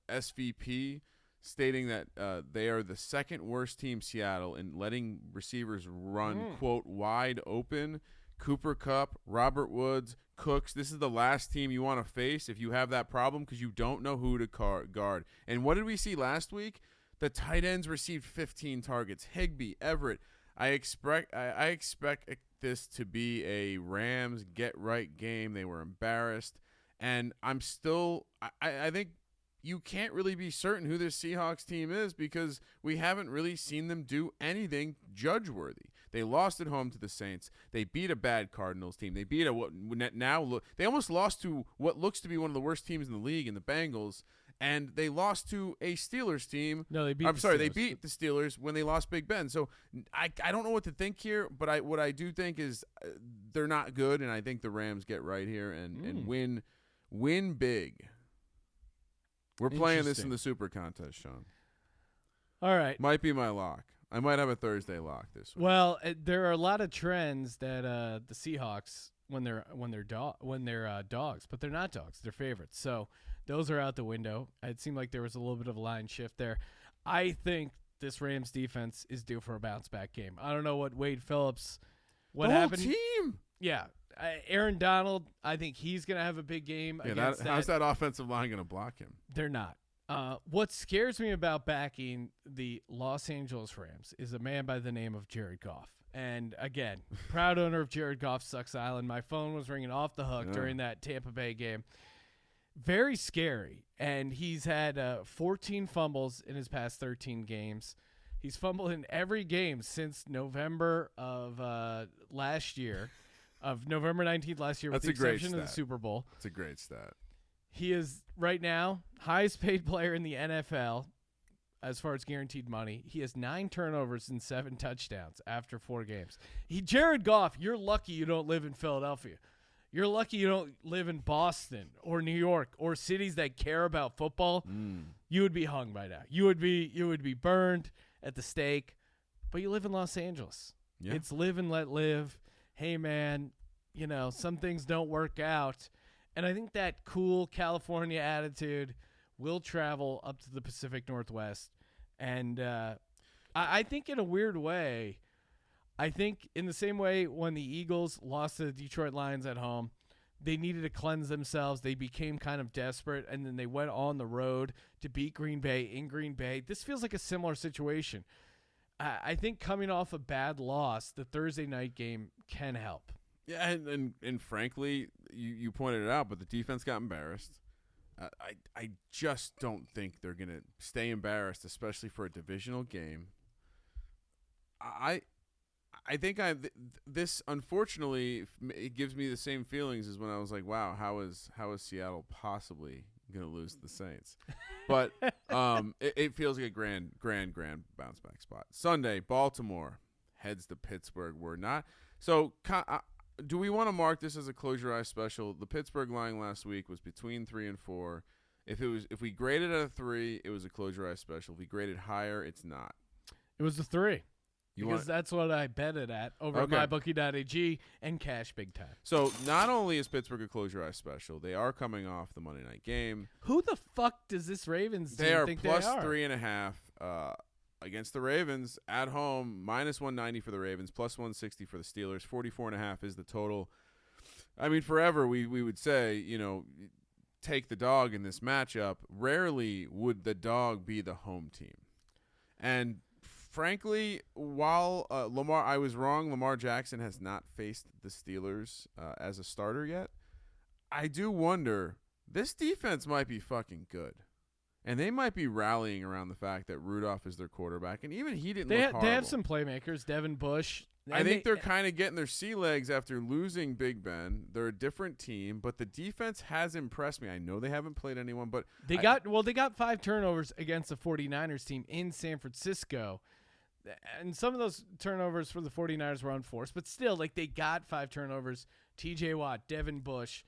SVP stating that they are the second worst team, Seattle, in letting receivers run, quote, wide open. Cooper Kupp, Robert Woods, Cooks. This is the last team you want to face if you have that problem because you don't know who to guard. And what did we see last week? The tight ends received 15 targets. Higbee, Everett. I expect this to be a Rams get-right game. They were embarrassed. And I'm still – I think you can't really be certain who this Seahawks team is because we haven't really seen them do anything judge-worthy. They lost at home to the Saints. They beat a bad Cardinals team. They beat they almost lost to what looks to be one of the worst teams in the league in the Bengals. And they lost to a Steelers team. No, they beat. They beat the Steelers when they lost Big Ben. So I don't know what to think here, but what I do think is they're not good, and I think the Rams get right here and win big. We're playing this in the Super Contest, Sean. All right, might be my lock. I might have a Thursday lock this week. Well, there are a lot of trends that the Seahawks when they're dogs, but they're not dogs. They're favorites. So. Those are out the window. It seemed like there was a little bit of a line shift there. I think this Rams defense is due for a bounce-back game. I don't know what Wade Phillips – what happened. The whole team. Yeah. Aaron Donald, I think he's going to have a big game against that. How's that offensive line going to block him? They're not. What scares me about backing the Los Angeles Rams is a man by the name of Jared Goff. And, again, proud owner of Jared Goff Sucks Island. My phone was ringing off the hook during that Tampa Bay game. Very scary, and he's had 14 fumbles in his past 13 games. He's fumbled in every game since November of last year, of November 19th last year, with the exception of the Super Bowl. That's a great stat. He is, right now, highest paid player in the NFL as far as guaranteed money. He has 9 turnovers and 7 touchdowns after 4 games. Jared Goff, you're lucky you don't live in Philadelphia. You're lucky you don't live in Boston or New York or cities that care about football. You would be hung by now. You would be burned at the stake. But you live in Los Angeles. Yeah. It's live and let live. Hey, man, some things don't work out. And I think that cool California attitude will travel up to the Pacific Northwest. And I think in a weird way, I think in the same way when the Eagles lost to the Detroit Lions at home, they needed to cleanse themselves. They became kind of desperate, and then they went on the road to beat Green Bay in Green Bay. This feels like a similar situation. I think coming off a bad loss, the Thursday night game can help. Yeah, and frankly, you pointed it out, but the defense got embarrassed. I just don't think they're going to stay embarrassed, especially for a divisional game. I think this unfortunately it gives me the same feelings as when I was like, wow, how is Seattle possibly going to lose to the Saints? But it feels like a grand bounce back spot. Sunday, Baltimore heads to Pittsburgh. We're not so. Do we want to mark this as a close your eyes special? The Pittsburgh line last week was between 3 and 4. If we graded at a 3, it was a close your eyes special. If we graded higher, it's not. It was a 3. Because that's what I betted at over at mybookie.ag and cash big time. So not only is Pittsburgh a close your eyes special, they are coming off the Monday night game. Who the fuck does this Ravens team think plus they are? 3.5 against the Ravens at home, minus 190 for the Ravens, plus 160 for the Steelers. 44.5 is the total. I mean, forever we would say, take the dog in this matchup. Rarely would the dog be the home team. And frankly, while I was wrong, Lamar Jackson has not faced the Steelers as a starter yet. I do wonder, this defense might be fucking good. And they might be rallying around the fact that Rudolph is their quarterback. And even he didn't look horrible. They have some playmakers, Devin Bush. I think they're kind of getting their sea legs after losing Big Ben. They're a different team, but the defense has impressed me. I know they haven't played anyone, but they got 5 turnovers against the 49ers team in San Francisco. And some of those turnovers for the 49ers were unforced, but still, they got 5 turnovers. TJ Watt, Devin Bush.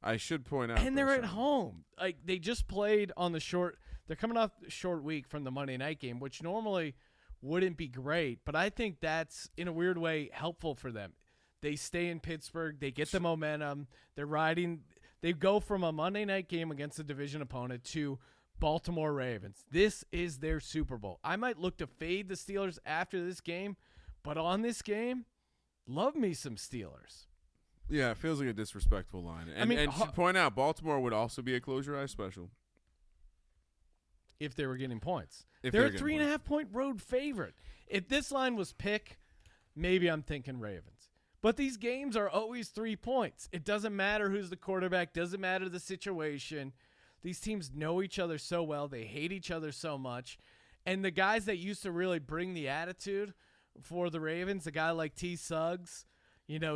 I should point out. And they're at home. They just played on the short. They're coming off a short week from the Monday night game, which normally wouldn't be great, but I think that's, in a weird way, helpful for them. They stay in Pittsburgh. They get the momentum. They're riding. They go from a Monday night game against a division opponent to Baltimore Ravens. This is their Super Bowl. I might look to fade the Steelers after this game, but on this game, love me some Steelers. Yeah, it feels like a disrespectful line. And to point out, Baltimore would also be a close your eyes special. If they were getting points. They're a 3.5 point road favorite. If this line was pick, maybe I'm thinking Ravens. But these games are always 3 points. It doesn't matter who's the quarterback. Doesn't matter the situation. These teams know each other so well. They hate each other so much. And the guys that used to really bring the attitude for the Ravens, a guy like T. Suggs,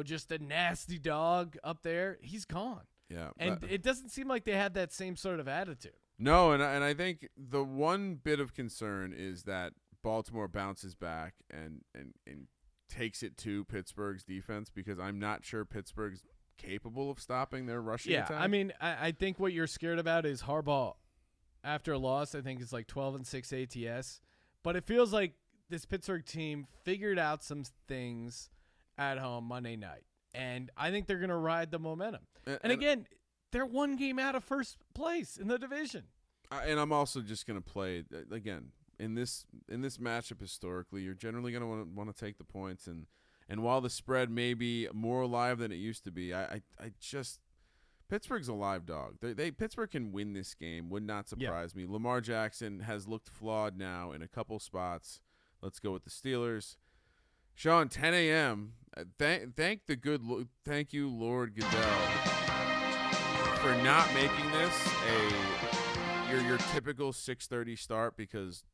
just a nasty dog up there, he's gone. Yeah. And it doesn't seem like they had that same sort of attitude. No, and I think the one bit of concern is that Baltimore bounces back and takes it to Pittsburgh's defense, because I'm not sure Pittsburgh's capable of stopping their rushing attack. I mean, I think what you're scared about is Harbaugh after a loss. I think it's 12-6 ATS. But it feels like this Pittsburgh team figured out some things at home Monday night. And I think they're going to ride the momentum. And again, they're one game out of first place in the division. And I'm also just going to play, again, in this matchup historically, you're generally going to want to take the points. And while the spread may be more alive than it used to be, I just – Pittsburgh's a live dog. Pittsburgh can win this game. Would not surprise me. Lamar Jackson has looked flawed now in a couple spots. Let's go with the Steelers. Sean, 10 a.m. Thank you, Lord Goodell, for not making this your typical 6:30 start, because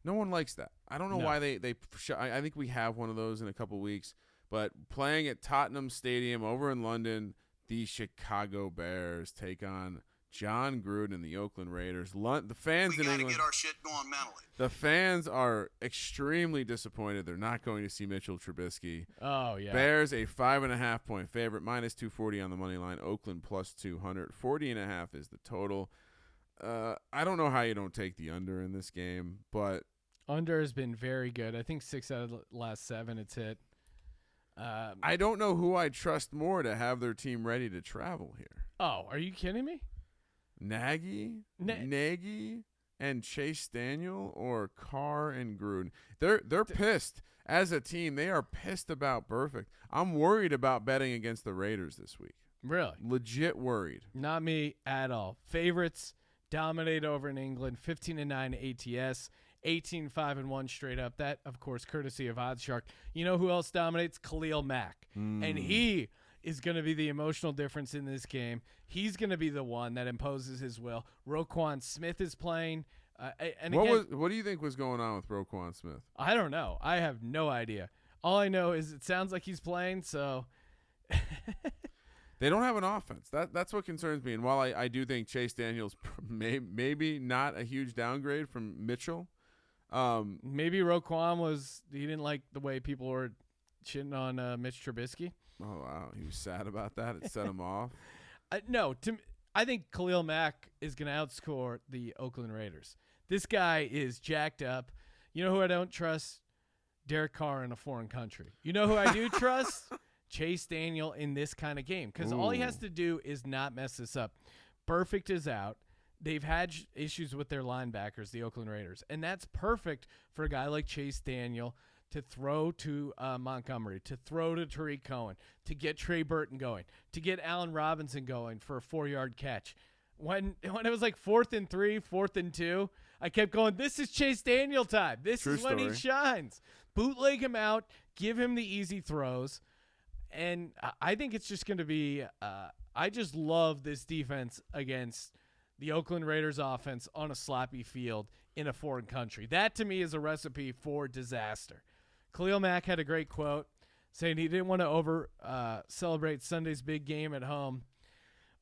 no one likes that. I don't know why I think we have one of those in a couple weeks, but playing at Tottenham Stadium over in London, the Chicago Bears take on John Gruden and the Oakland Raiders. The fans We in got to England, get our shit going mentally. the fans are extremely disappointed. They're not going to see Mitchell Trubisky. Oh, yeah. Bears a 5.5 point favorite, minus 240 on the money line. Oakland plus 200. 40.5 is the total. I don't know how you don't take the under in this game, but Under has been very good. I think 6 out of the last 7 it's hit. I don't know who I trust more to have their team ready to travel here. Oh, are you kidding me? Nagy, and Chase Daniel, or Carr and Gruden. They're pissed as a team. They are pissed about Perfect. I'm worried about betting against the Raiders this week. Really? Legit worried. Not me at all. Favorites dominate over in England. 15-9 ATS. 18-5-1 straight up. That, of course, courtesy of OddsShark. You know who else dominates? Khalil Mack. And he is going to be the emotional difference in this game. He's going to be the one that imposes his will. Roquan Smith is playing. And again, What do you think was going on with Roquan Smith? I don't know. I have no idea. All I know is it sounds like he's playing, so They don't have an offense. That's what concerns me. And while I do think Chase Daniels maybe not a huge downgrade from Mitchell, maybe Roquan he didn't like the way people were shitting on Mitch Trubisky. oh wow, he was sad about that. It set him off. No, I think Khalil Mack is going to outscore the Oakland Raiders. This guy is jacked up. You know who I don't trust? Derek Carr in a foreign country. You know who I do trust? Chase Daniel in this kind of game, because all he has to do is not mess this up. Perfect is out. They've had issues with their linebackers, the Oakland Raiders, and that's perfect for a guy like Chase Daniel to throw to Montgomery, to throw to Tariq Cohen, to get Trey Burton going, to get Allen Robinson going for a 4-yard catch. When it was like 4th and 3, 4th and 2, I kept going, this is Chase Daniel time. This True is when he story. shines. Bootleg him out, give him the easy throws. And I think it's just going to be I just love this defense against the Oakland Raiders offense on a sloppy field in a foreign country. That, to me, is a recipe for disaster. Khalil Mack had a great quote saying he didn't want to celebrate Sunday's big game at home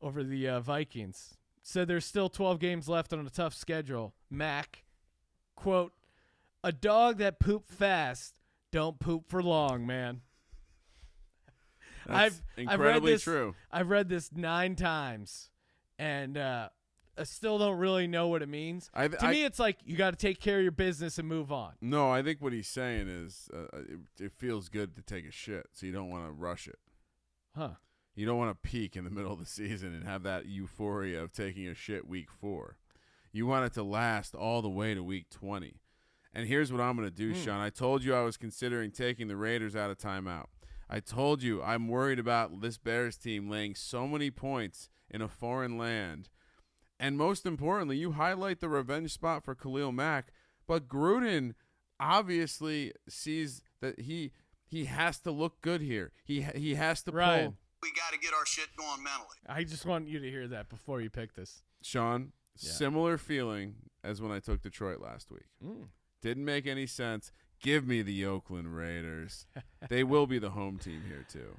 over the Vikings. Said there's still 12 games left on a tough schedule. Mack, quote, a dog that poop fast don't poop for long, man. That's incredibly true. I've read this 9 times, and I still don't really know what it means. To me, it's like you got to take care of your business and move on. No, I think what he's saying is it feels good to take a shit, so you don't want to rush it. Huh. You don't want to peak in the middle of the season and have that euphoria of taking a shit week 4. You want it to last all the way to week 20. And here's what I'm going to do, Sean. I told you I was considering taking the Raiders out of timeout. I told you I'm worried about this Bears team laying so many points in a foreign land. And most importantly, you highlight the revenge spot for Khalil Mack, but Gruden obviously sees that he has to look good here. He has to pull. We got to get our shit going mentally. I just want you to hear that before you pick this. Sean, similar feeling as when I took Detroit last week. Didn't make any sense. Give me the Oakland Raiders. They will be the home team here too.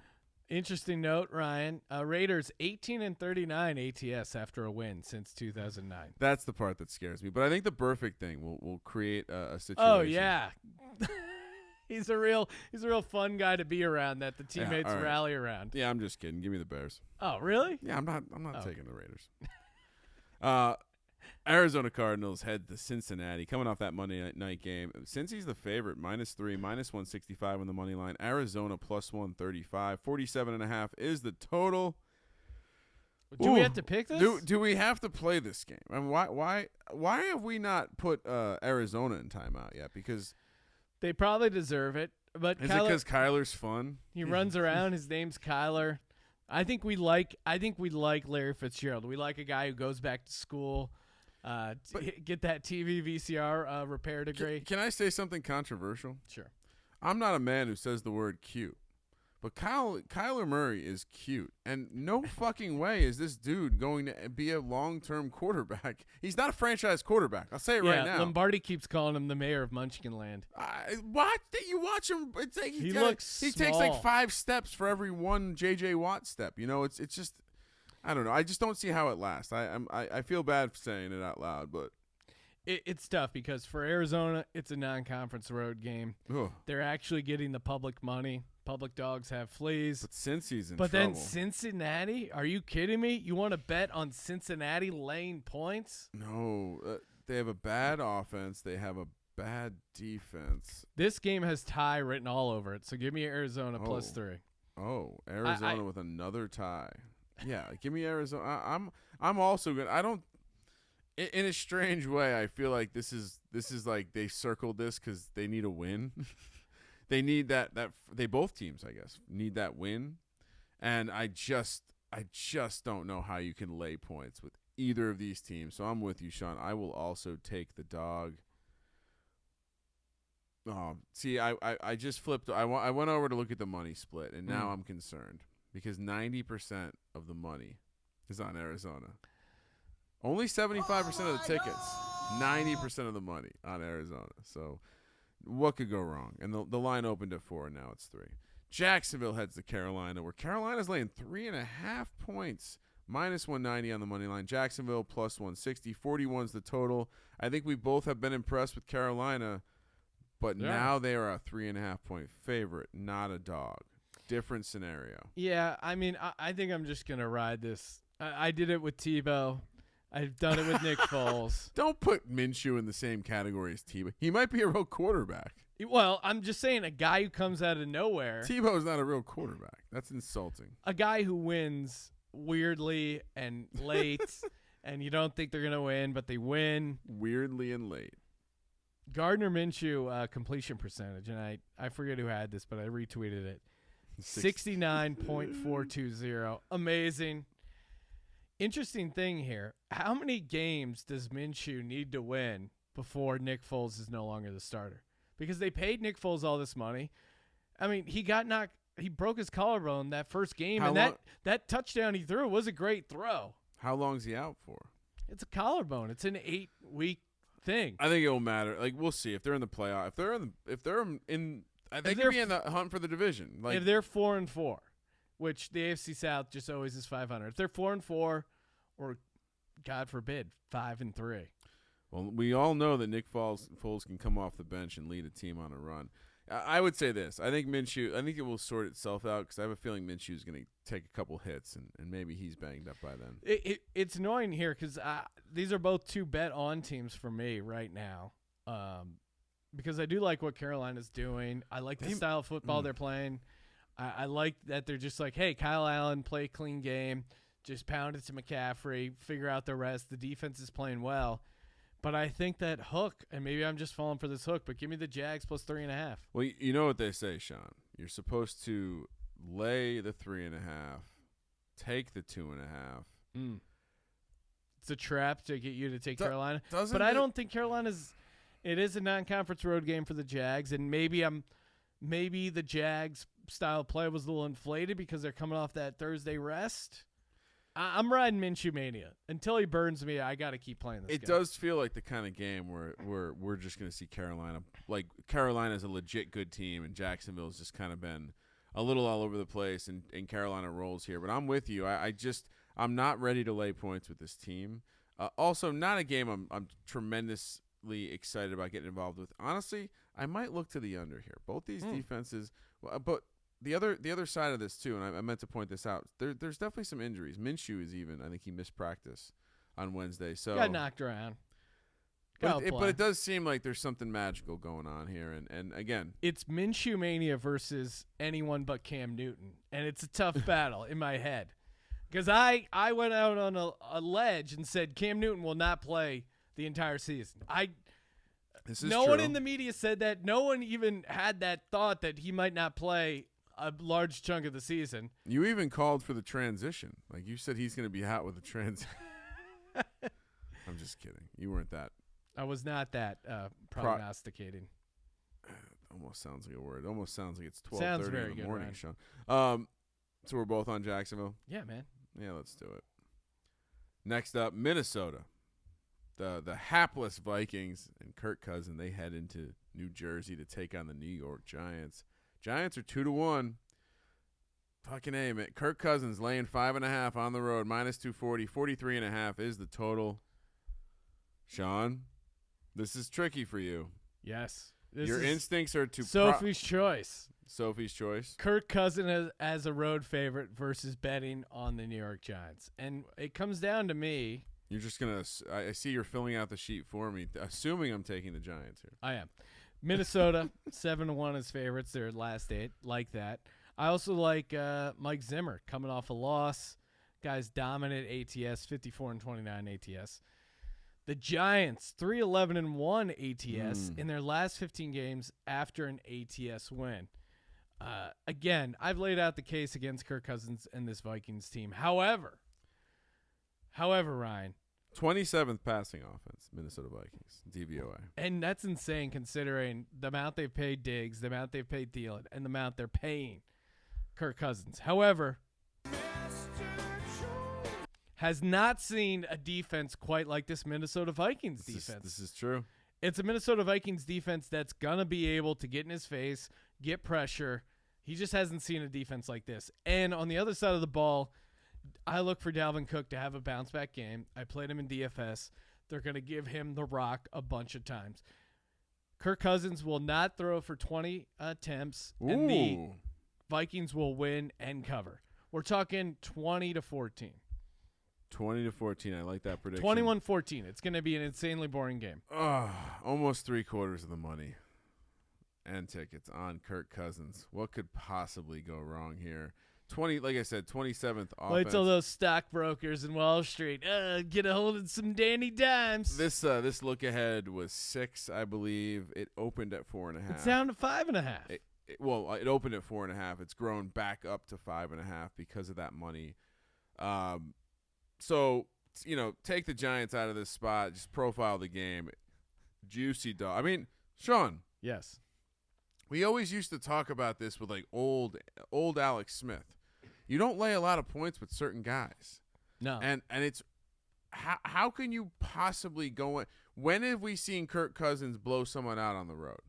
Interesting note, Ryan. Raiders 18-39 ATS after a win since 2009. That's the part that scares me. But I think the perfect thing will create a situation. Oh yeah, he's a real fun guy to be around that the teammates rally around. Yeah, I'm just kidding. Give me the Bears. Oh really? Yeah, I'm not taking the Raiders. Arizona Cardinals head to Cincinnati, coming off that Monday night game. Since he's the favorite, -3, -165 on the money line. Arizona +135, 47.5 is the total. Do we have to pick this? Do we have to play this game? I mean, why have we not put Arizona in timeout yet? Because they probably deserve it. But is it because Kyler's fun? He runs around. His name's Kyler. I think we like Larry Fitzgerald. We like a guy who goes back to school. Get that TV VCR repair degree. Can I say something controversial? Sure. I'm not a man who says the word cute, but Kyler Murray is cute, and no fucking way is this dude going to be a long-term quarterback. He's not a franchise quarterback. I'll say it right now. Lombardi keeps calling him the mayor of Munchkinland. What? You watch him. It's like he looks he small. takes like 5 steps for every one J.J. Watt step. You know, it's just. I don't know. I just don't see how it lasts. I feel bad for saying it out loud, but It's tough because for Arizona, it's a non-conference road game. ugh. They're actually getting the public money. Public dogs have fleas. But Cincy's in But trouble. then Cincinnati? Are you kidding me? You want to bet on Cincinnati laying points? No, they have a bad offense. They have a bad defense. This game has tie written all over it, so give me Arizona plus 3. Oh, Arizona with another tie. Yeah, give me Arizona. I'm also good. I don't. In a strange way, I feel like this is like they circled this because they need a win. They need that they both teams, I guess, need that win, and I just don't know how you can lay points with either of these teams. So I'm with you, Sean. I will also take the dog. See, I just flipped. I went over to look at the money split, and now I'm concerned because 90% of the money is on Arizona. Only 75% of the tickets, 90% of the money on Arizona. So what could go wrong? And the line opened at 4, and now it's 3. Jacksonville heads to Carolina, where Carolina's laying 3.5 points, minus 190 on the money line. Jacksonville plus 160, 41's the total. I think we both have been impressed with Carolina, but now they are a 3.5-point favorite, not a dog. Different scenario. Yeah, I mean, I think I'm just going to ride this. I did it with Tebow. I've done it with Nick Foles. Don't put Minshew in the same category as Tebow. He might be a real quarterback. Well, I'm just saying a guy who comes out of nowhere. Tebow's not a real quarterback. That's insulting. A guy who wins weirdly and late, and you don't think they're going to win, but they win. Weirdly and late. Gardner Minshew completion percentage, and I forget who had this, but I retweeted it. 69.420. Amazing. Interesting thing here. How many games does Minshew need to win before Nick Foles is no longer the starter? Because they paid Nick Foles all this money. I mean, he got knocked. He broke his collarbone that first game, that touchdown he threw was a great throw. How long's he out for? It's a collarbone. It's an 8-week thing. I think it will matter. Like, we'll see if they're in the playoff. If they're in, they could be in the hunt for the division. Like, if they're 4-4, which the AFC South just always is 500. If they're 4-4, or God forbid, 5-3. Well, we all know that Nick Foles can come off the bench and lead a team on a run. I would say this. I think it will sort itself out because I have a feeling Minshew is going to take a couple hits and maybe he's banged up by then. It's annoying here because these are both 2 bet-on teams for me right now because I do like what Carolina's doing. I like the style of football they're playing. I like that they're just like, hey, Kyle Allen, play a clean game. Just pound it to McCaffrey, figure out the rest. The defense is playing well. But I think that hook, and maybe I'm just falling for this hook, but give me the Jags plus 3.5. Well, you know what they say, Sean. You're supposed to lay the 3.5, take the 2.5. It's a trap to get you to take Carolina. But I don't think Carolina's – it is a non-conference road game for the Jags, and maybe the Jags' style of play was a little inflated because they're coming off that Thursday rest. I'm riding Minshew Mania. Until he burns me, I got to keep playing this game. It does feel like the kind of game where we're just going to see Carolina. Like, Carolina's a legit good team, and Jacksonville's just kind of been a little all over the place, and Carolina rolls here. But I'm with you. I'm not ready to lay points with this team. Also, not a game I'm tremendously excited about getting involved with. Honestly, I might look to the under here. Both these defenses – but – The other side of this, too, and I meant to point this out, there's definitely some injuries. Minshew is even. I think he missed practice on Wednesday. So got knocked around. But it does seem like there's something magical going on here. And again, it's Minshew Mania versus anyone but Cam Newton. And it's a tough battle in my head. Because I went out on a ledge and said Cam Newton will not play the entire season. No one in the media said that. No one even had that thought that he might not play a large chunk of the season. You even called for the transition. Like, you said he's going to be hot with the transition. I'm just kidding. You weren't that. I was not that prognosticating. Almost sounds like a word. Almost sounds like it's 12:30 in the morning, Ryan. Sean. So we're both on Jacksonville? Yeah, man. Yeah, let's do it. Next up, Minnesota. The hapless Vikings and Kirk Cousins, they head into New Jersey to take on the New York Giants. Giants are 2-1. Fucking A, man. Kirk Cousins laying 5.5 on the road, -240. 43.5 is the total. Sean, this is tricky for you. Yes. Your instincts are to Sophie's choice. Sophie's choice. Kirk Cousins as a road favorite versus betting on the New York Giants. And it comes down to me. You're just going to – I see you're filling out the sheet for me, assuming I'm taking the Giants here. I am. Minnesota, 7-1 as favorites. Their last 8. Like that. I also like Mike Zimmer coming off a loss. Guys dominant ATS, 54-29 ATS. The Giants, 3-11-1 ATS in their last 15 games after an ATS win. Again, I've laid out the case against Kirk Cousins and this Vikings team. However, Ryan. 27th passing offense, Minnesota Vikings, DVOA. And that's insane considering the amount they've paid Diggs, the amount they've paid Thielen, and the amount they're paying Kirk Cousins. However, has not seen a defense quite like this Minnesota Vikings defense. This is true. It's a Minnesota Vikings defense that's going to be able to get in his face, get pressure. He just hasn't seen a defense like this. And on the other side of the ball, I look for Dalvin Cook to have a bounce-back game. I played him in DFS. They're going to give him the rock a bunch of times. Kirk Cousins will not throw for 20 attempts, and the Vikings will win and cover. We're talking 20-14. 20-14. I like that prediction. 21-14. It's going to be an insanely boring game. Almost 3/4 of the money and tickets on Kirk Cousins. What could possibly go wrong here? 20, like I said, 27th offense. Wait till those stockbrokers in Wall Street get a hold of some Danny Dimes. This look ahead was 6, I believe. It opened at 4.5. It's down to 5.5. It opened at 4.5. It's grown back up to 5.5 because of that money. So, take the Giants out of this spot. Just profile the game. Juicy dog. I mean, Sean. Yes. We always used to talk about this with like old Alex Smith. You don't lay a lot of points with certain guys. No. And it's how can you possibly go in? When have we seen Kirk Cousins blow someone out on the road?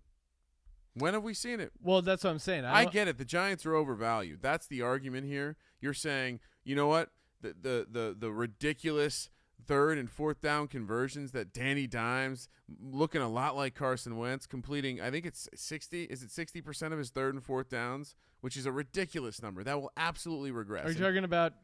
When have we seen it? Well, that's what I'm saying. I get it. The Giants are overvalued. That's the argument here. You're saying, you know what? The ridiculous 3rd and 4th down conversions that Danny Dimes, looking a lot like Carson Wentz, completing, I think it's 60. Is it 60% of his 3rd and 4th downs, which is a ridiculous number. That will absolutely regress. Are you talking about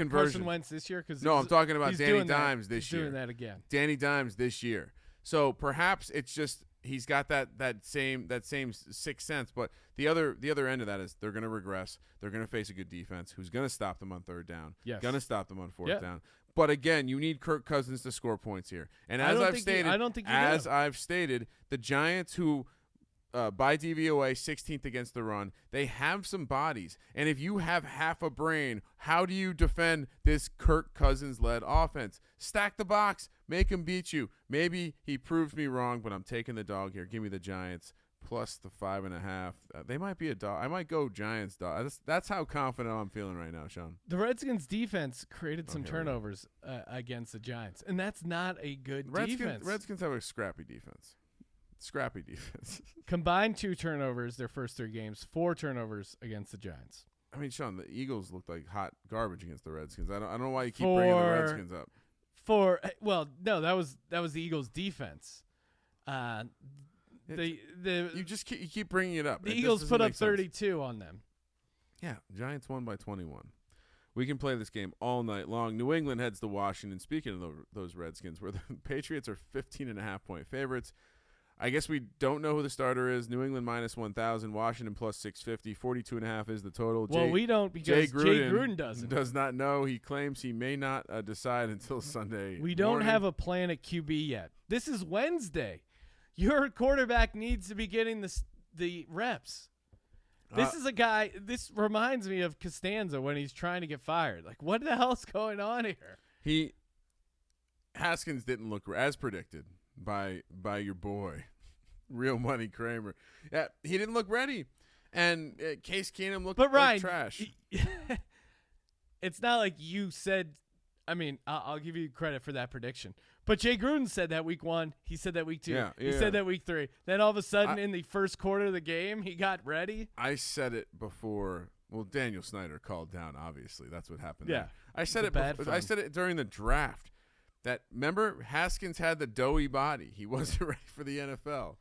Carson Wentz this year? No, I'm talking about Danny Dimes this year. He's doing that again. Danny Dimes this year. So perhaps it's just he's got that same sixth sense. But the other end of that is they're going to regress. They're going to face a good defense who's going to stop them on 3rd down. Yes. Going to stop them on 4th down. But again, you need Kirk Cousins to score points here. And as I've stated, the Giants who by DVOA 16th against the run, they have some bodies. And if you have half a brain, how do you defend this Kirk Cousins-led offense? Stack the box, make him beat you. Maybe he proves me wrong, but I'm taking the dog here. Give me the Giants plus the 5.5. They might be a dog. I might go Giants dog. That's how confident I'm feeling right now, Sean. The Redskins defense created some turnovers against the Giants, and that's not a good defense. Redskins have a scrappy defense. Combined 2 turnovers their first 3 games, 4 turnovers against the Giants. I mean, Sean, the Eagles looked like hot garbage against the Redskins. I don't know why you keep bringing the Redskins up. That was the Eagles defense. You keep bringing it up. The Eagles put up 32 on them. Yeah, Giants won by 21. We can play this game all night long. New England heads to Washington. Speaking of those Redskins, where the Patriots are 15.5-point favorites. I guess we don't know who the starter is. New England -1,000. Washington +650. 42.5 is the total. Well, we don't because Jay Gruden doesn't. Does not know. He claims he may not decide until Sunday. We don't morning. have a plan at QB yet. This is Wednesday. Your quarterback needs to be getting the reps. This is a guy. This reminds me of Costanza when he's trying to get fired. Like, what the hell's going on here? Haskins didn't look as predicted by your boy, Real Money Kramer. Yeah, he didn't look ready, and Case Keenum looked like trash. It's not like you said. I mean, I'll give you credit for that prediction. But Jay Gruden said that week 1. He said that week 2. He said that week 3. Then all of a sudden, in the first quarter of the game, he got ready. I said it before Well, Daniel Snyder called down. Obviously, that's what happened. Yeah. there. I said The it. bad I fun. said it during the draft. That remember Haskins had the doughy body. He wasn't ready for the NFL.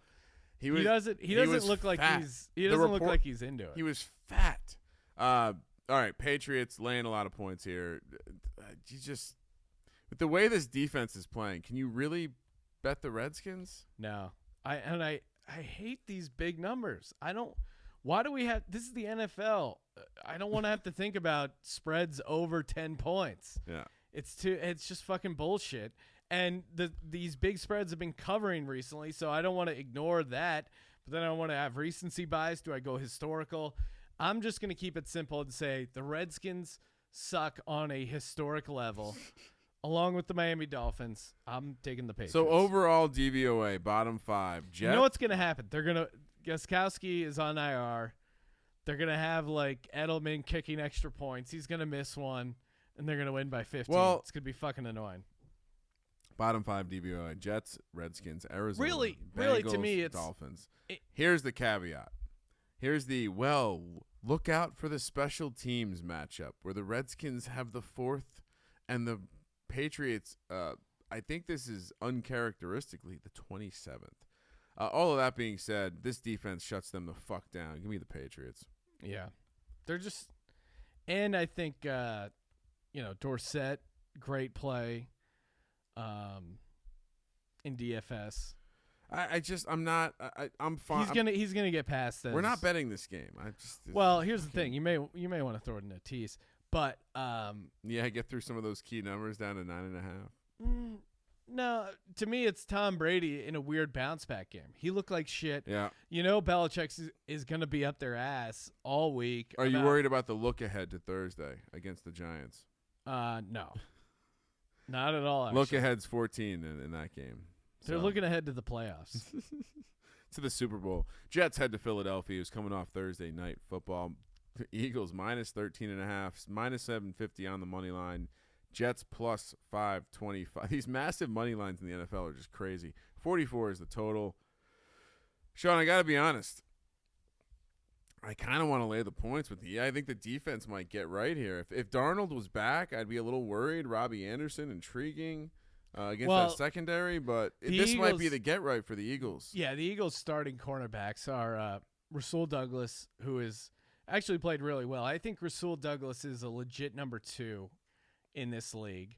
He doesn't was look like fat. he The doesn't look report- like he's into it. He was fat. All right, Patriots laying a lot of points here. You just with the way this defense is playing, can you really bet the Redskins? No. I hate these big numbers. Why do we have this is the NFL. I don't want to have to think about spreads over 10 points. Yeah. It's just fucking bullshit. And these big spreads have been covering recently, so I don't want to ignore that. But then I want to have recency bias. Do I go historical? I'm just going to keep it simple and say the Redskins suck on a historic level. Along with the Miami Dolphins, I'm taking the Patriots. So overall DVOA bottom 5. Jets. You know what's going to happen? They're going to Gostkowski is on IR. They're going to have like Edelman kicking extra points. He's going to miss one, and they're going to win by 15. Well- It's going to be fucking annoying. Bottom 5 DVOA: Jets, Redskins, Arizona. Really, to Bengals, me, it's- Dolphins. Here's the caveat. Here's the look out for the special teams matchup where the Redskins have the 4th and the Patriots. I think this is uncharacteristically the 27th. All of that being said, this defense shuts them the fuck down. Give me the Patriots. Yeah. They're just – and I think, Dorsett, great play in DFS. I'm fine. He's gonna get past this. We're not betting this game. Well, here's the thing. You may want to throw it in a tease, but Yeah, get through some of those key numbers down to 9.5. no. To me, it's Tom Brady in a weird bounce back game. He looked like shit. Yeah. Belichick is gonna be up their ass all week. Are you worried about the look ahead to Thursday against the Giants? No, not at all. Look actually. ahead's 14 in that game. They're So, looking ahead to the playoffs. to the Super Bowl. Jets head to Philadelphia, who's coming off Thursday night football. Eagles minus 13.5, minus 750 on the money line. Jets plus 525. These massive money lines in the NFL are just crazy. 44 is the total. Sean, I got to be honest. I kind of want to lay the points with you. I think the defense might get right here. If Darnold was back, I'd be a little worried. Robbie Anderson, intriguing against that secondary, but this might be the get right for the Eagles. Yeah, the Eagles' starting cornerbacks are Rasul Douglas, who is actually played really well. I think Rasul Douglas is a legit number 2 in this league.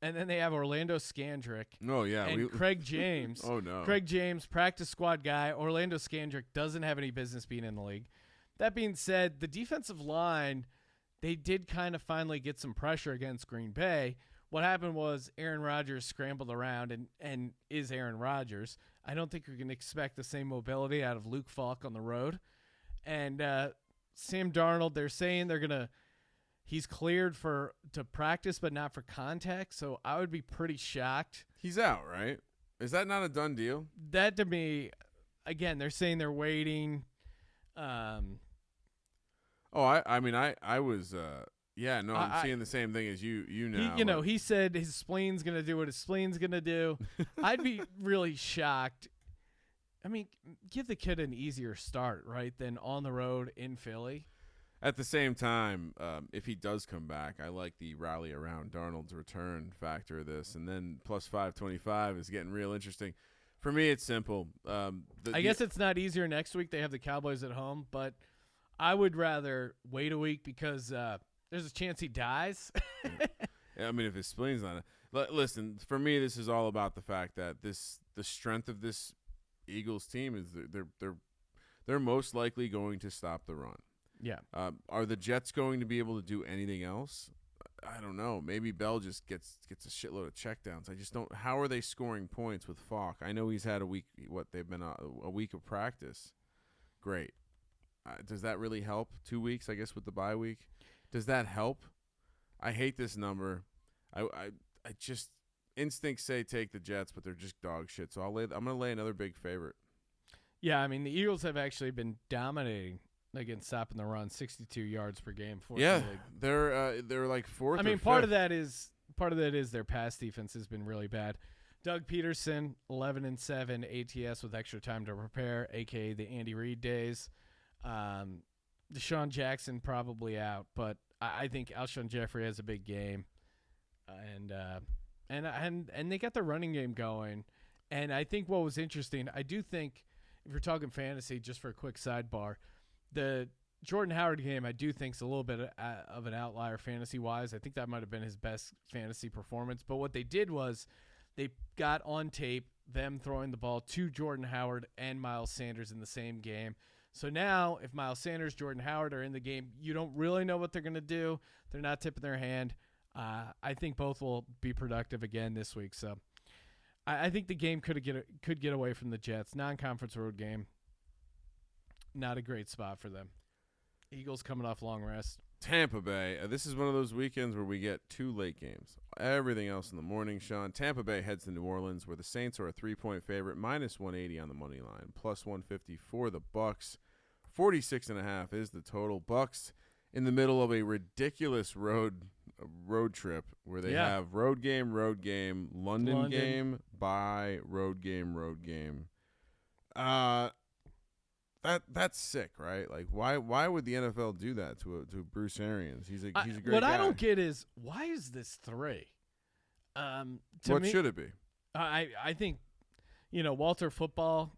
And then they have Orlando Scandrick. Oh, yeah. And Craig James. Oh, no. Craig James, practice squad guy. Orlando Scandrick doesn't have any business being in the league. That being said, the defensive line, they did kind of finally get some pressure against Green Bay. What happened was Aaron Rodgers scrambled around and is Aaron Rodgers. I don't think we can expect the same mobility out of Luke Falk on the road. And Sam Darnold, they're saying he's cleared to practice but not for contact, so I would be pretty shocked. He's out, right? Is that not a done deal? That to me, again, they're saying they're waiting. I was I'm seeing the same thing as you now. He said his spleen's going to do what his spleen's going to do. I'd be really shocked. I mean, give the kid an easier start, right, than on the road in Philly. At the same time, if he does come back, I like the rally around Darnold's return factor of this. And then plus 525 is getting real interesting. For me, it's simple. I guess it's not easier next week. They have the Cowboys at home. But I would rather wait a week because there's a chance he dies. Yeah, I mean, if his spleen's not listen, for me, this is all about the fact that the strength of this Eagles team is they're most likely going to stop the run. Yeah. Are the Jets going to be able to do anything else? I don't know. Maybe Bell just gets a shitload of checkdowns. I just don't. How are they scoring points with Falk? I know he's had a week. They've been a week of practice. Great. Does that really help? 2 weeks, I guess, with the bye week. Does that help? I hate this number. I just instincts say take the Jets, but they're just dog shit. So I'm going to lay another big favorite. Yeah, I mean the Eagles have actually been dominating against stopping the run, 62 yards per game. Yeah, they're like fourth. I mean, or part of fifth. that is their pass defense has been really bad. Doug Peterson, 11-7 ATS with extra time to prepare, aka the Andy Reid days. Deshaun Jackson probably out, but I think Alshon Jeffrey has a big game, and they got the running game going. And I think what was interesting, I do think, if you're talking fantasy, just for a quick sidebar, the Jordan Howard game I do think is a little bit of an outlier fantasy-wise. I think that might have been his best fantasy performance. But what they did was they got on tape them throwing the ball to Jordan Howard and Miles Sanders in the same game. So now if Miles Sanders, Jordan Howard are in the game, you don't really know what they're going to do. They're not tipping their hand. I think both will be productive again this week. So I think the game could get away from the Jets. Non-conference road game. Not a great spot for them. Eagles coming off long rest. Tampa Bay. This is one of those weekends where we get 2 late games. Everything else in the morning, Sean. Tampa Bay heads to New Orleans, where the Saints are a 3-point favorite, minus 180 on the money line, plus 150 for the Bucks. 46.5 is the total. Bucks in the middle of a ridiculous road trip where they have road game, London game, bye, road game. That's sick, right? Like, why would the NFL do that to Bruce Arians? He's a great guy. What I don't get is, why is this 3? What should it be? I think, Walter Football.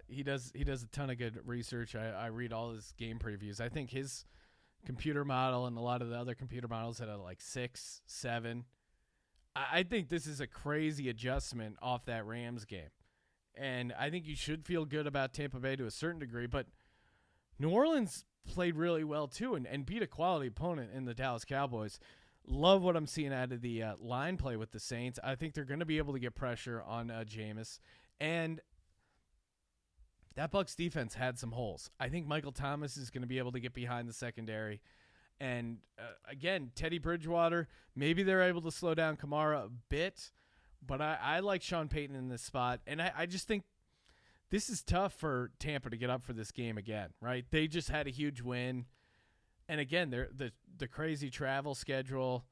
He does a ton of good research. I read all his game previews. I think his computer model and a lot of the other computer models had like 6, 7. I think this is a crazy adjustment off that Rams game. And I think you should feel good about Tampa Bay to a certain degree, but New Orleans played really well too and beat a quality opponent in the Dallas Cowboys. Love what I'm seeing out of the line play with the Saints. I think they're going to be able to get pressure on Jameis. And that Bucs defense had some holes. I think Michael Thomas is going to be able to get behind the secondary. And, again, Teddy Bridgewater, maybe they're able to slow down Kamara a bit, but I like Sean Payton in this spot. And I just think this is tough for Tampa to get up for this game again, right? They just had a huge win. And, again, the crazy travel schedule.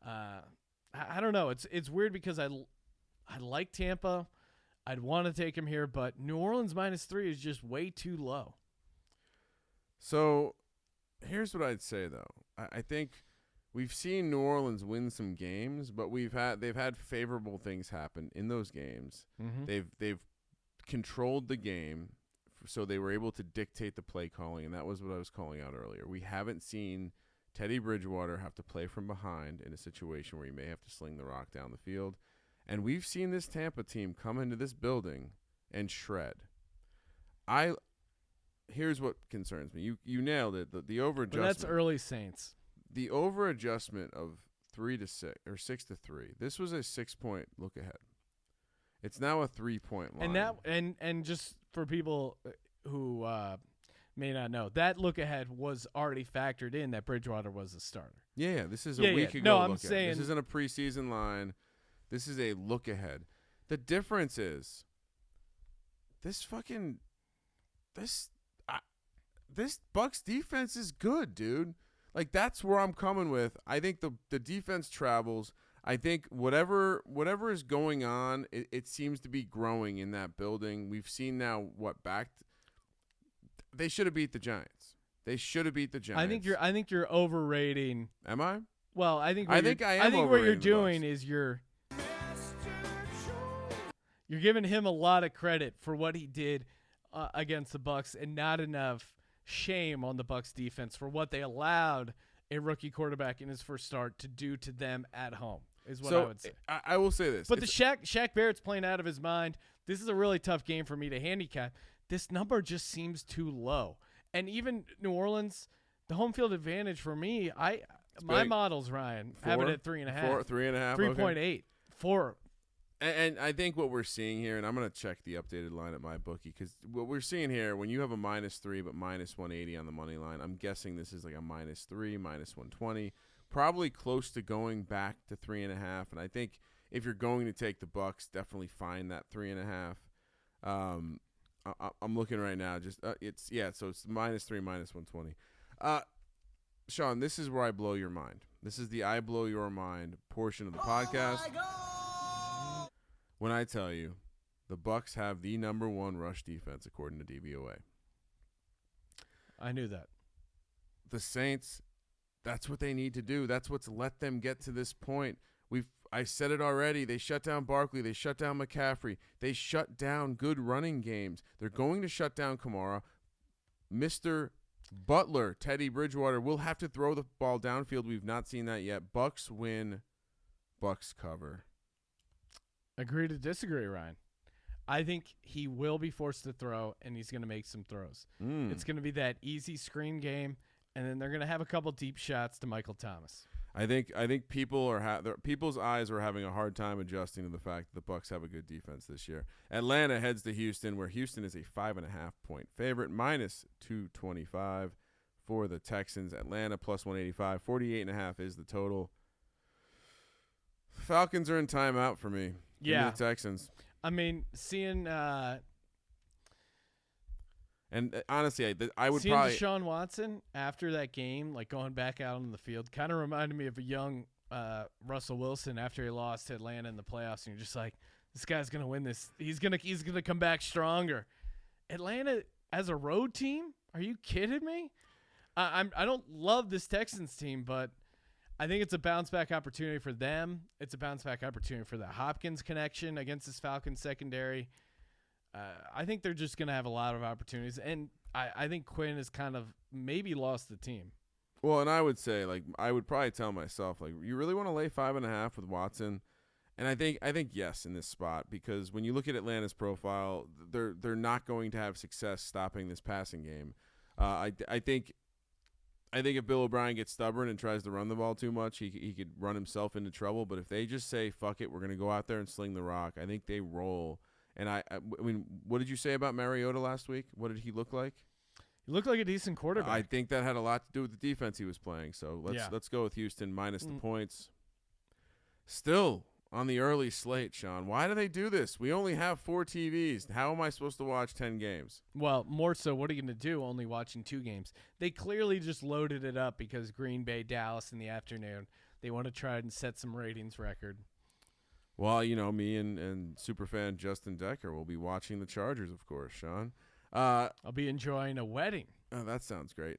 I don't know. It's weird because I like Tampa. I'd want to take him here, but New Orleans -3 is just way too low. So here's what I'd say, though. I think we've seen New Orleans win some games, but they've had favorable things happen in those games. Mm-hmm. They've controlled the game, so they were able to dictate the play calling, and that was what I was calling out earlier. We haven't seen Teddy Bridgewater have to play from behind in a situation where he may have to sling the rock down the field. And we've seen this Tampa team come into this building and shred. Here's what concerns me. You nailed it. The over adjustment. But that's early Saints. The over adjustment of 3 to 6 or 6 to 3. This was a 6-point look ahead. It's now a 3-point line. And just for people who may not know, that look ahead was already factored in that Bridgewater was a starter. Yeah, this is a week ago. No, I'm look saying ahead. This isn't a preseason line. This is a look ahead. The difference is this Bucs defense is good, dude. Like, that's where I'm coming with. I think the defense travels. I think whatever is going on, it seems to be growing in that building. We've seen now they should have beat the Giants. They should have beat the Giants. I think you're overrating. Am I? Well, I think I am. I think what you're doing is you're giving him a lot of credit for what he did against the Bucs, and not enough shame on the Bucs defense for what they allowed a rookie quarterback in his first start to do to them at home. Is what I would say. I will say this. But the Shaq Barrett's playing out of his mind. This is a really tough game for me to handicap. This number just seems too low. And even New Orleans, the home field advantage for me, my models, Ryan, have it at 3.5. 3.5. 3.8. Okay. 4. And I think what we're seeing here, and I'm going to check the updated line at my bookie, because what we're seeing here, when you have a -3 but minus 180 on the money line, I'm guessing this is like a -3, minus 120, probably close to going back to 3.5. And I think if you're going to take the Bucs, definitely find that 3.5. I'm looking right now. So it's -3, minus 120. Sean, this is where I blow your mind. This is the I blow your mind portion of the podcast. When I tell you the Bucs have the #1 rush defense according to DVOA. I knew that. the Saints, that's what they need to do. That's what's let them get to this point. I said it already. They shut down Barkley. They shut down McCaffrey. They shut down good running games. They're going to shut down Kamara. Mr. Butler, Teddy Bridgewater, will have to throw the ball downfield. We've not seen that yet. Bucks win. Bucks cover. Agree to disagree, Ryan. I think he will be forced to throw, and he's going to make some throws. It's going to be that easy screen game, and then they're going to have a couple deep shots to Michael Thomas. I think people's eyes are having a hard time adjusting to the fact that the Bucks have a good defense this year. Atlanta heads to Houston, where Houston is a 5.5-point favorite, minus 225 for the Texans. Atlanta plus 185, 48.5 is the total. Falcons are in timeout for me. Give me the Texans. I mean, seeing honestly, I would seeing probably Deshaun Watson after that game, like going back out on the field, kind of reminded me of a young Russell Wilson after he lost to Atlanta in the playoffs, and you're just like, this guy's gonna win this. He's gonna come back stronger. Atlanta as a road team? Are you kidding me? I don't love this Texans team, but I think it's a bounce back opportunity for them. It's a bounce back opportunity for the Hopkins connection against this Falcons secondary. I think they're just going to have a lot of opportunities, and I think Quinn has kind of maybe lost the team. Well, and I would say, like, I would probably tell myself, like, you really want to lay 5.5 with Watson? And I think yes in this spot, because when you look at Atlanta's profile, they're not going to have success stopping this passing game. I think if Bill O'Brien gets stubborn and tries to run the ball too much, he could run himself into trouble. But if they just say, fuck it, we're going to go out there and sling the rock, I think they roll. And I mean, what did you say about Mariota last week? What did he look like? He looked like a decent quarterback. I think that had a lot to do with the defense he was playing. So let's go with Houston minus the points. Still on the early slate, Sean. Why do they do this? We only have 4 TVs. How am I supposed to watch 10 games? Well, more so, what are you going to do only watching 2 games? They clearly just loaded it up because Green Bay, Dallas in the afternoon. They want to try and set some ratings record. Well, you know, me and superfan Justin Decker will be watching the Chargers, of course, Sean. I'll be enjoying a wedding. Oh, that sounds great.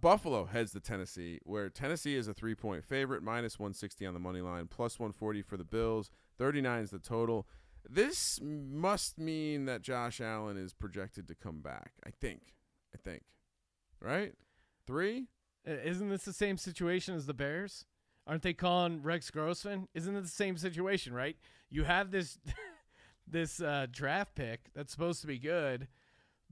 Buffalo heads to Tennessee, where Tennessee is a 3-point favorite, minus 160 on the money line, plus 140 for the Bills. 39 is the total. This must mean that Josh Allen is projected to come back. I think. Right? 3? Isn't this the same situation as the Bears? Aren't they calling Rex Grossman? Isn't it the same situation, right? You have this draft pick that's supposed to be good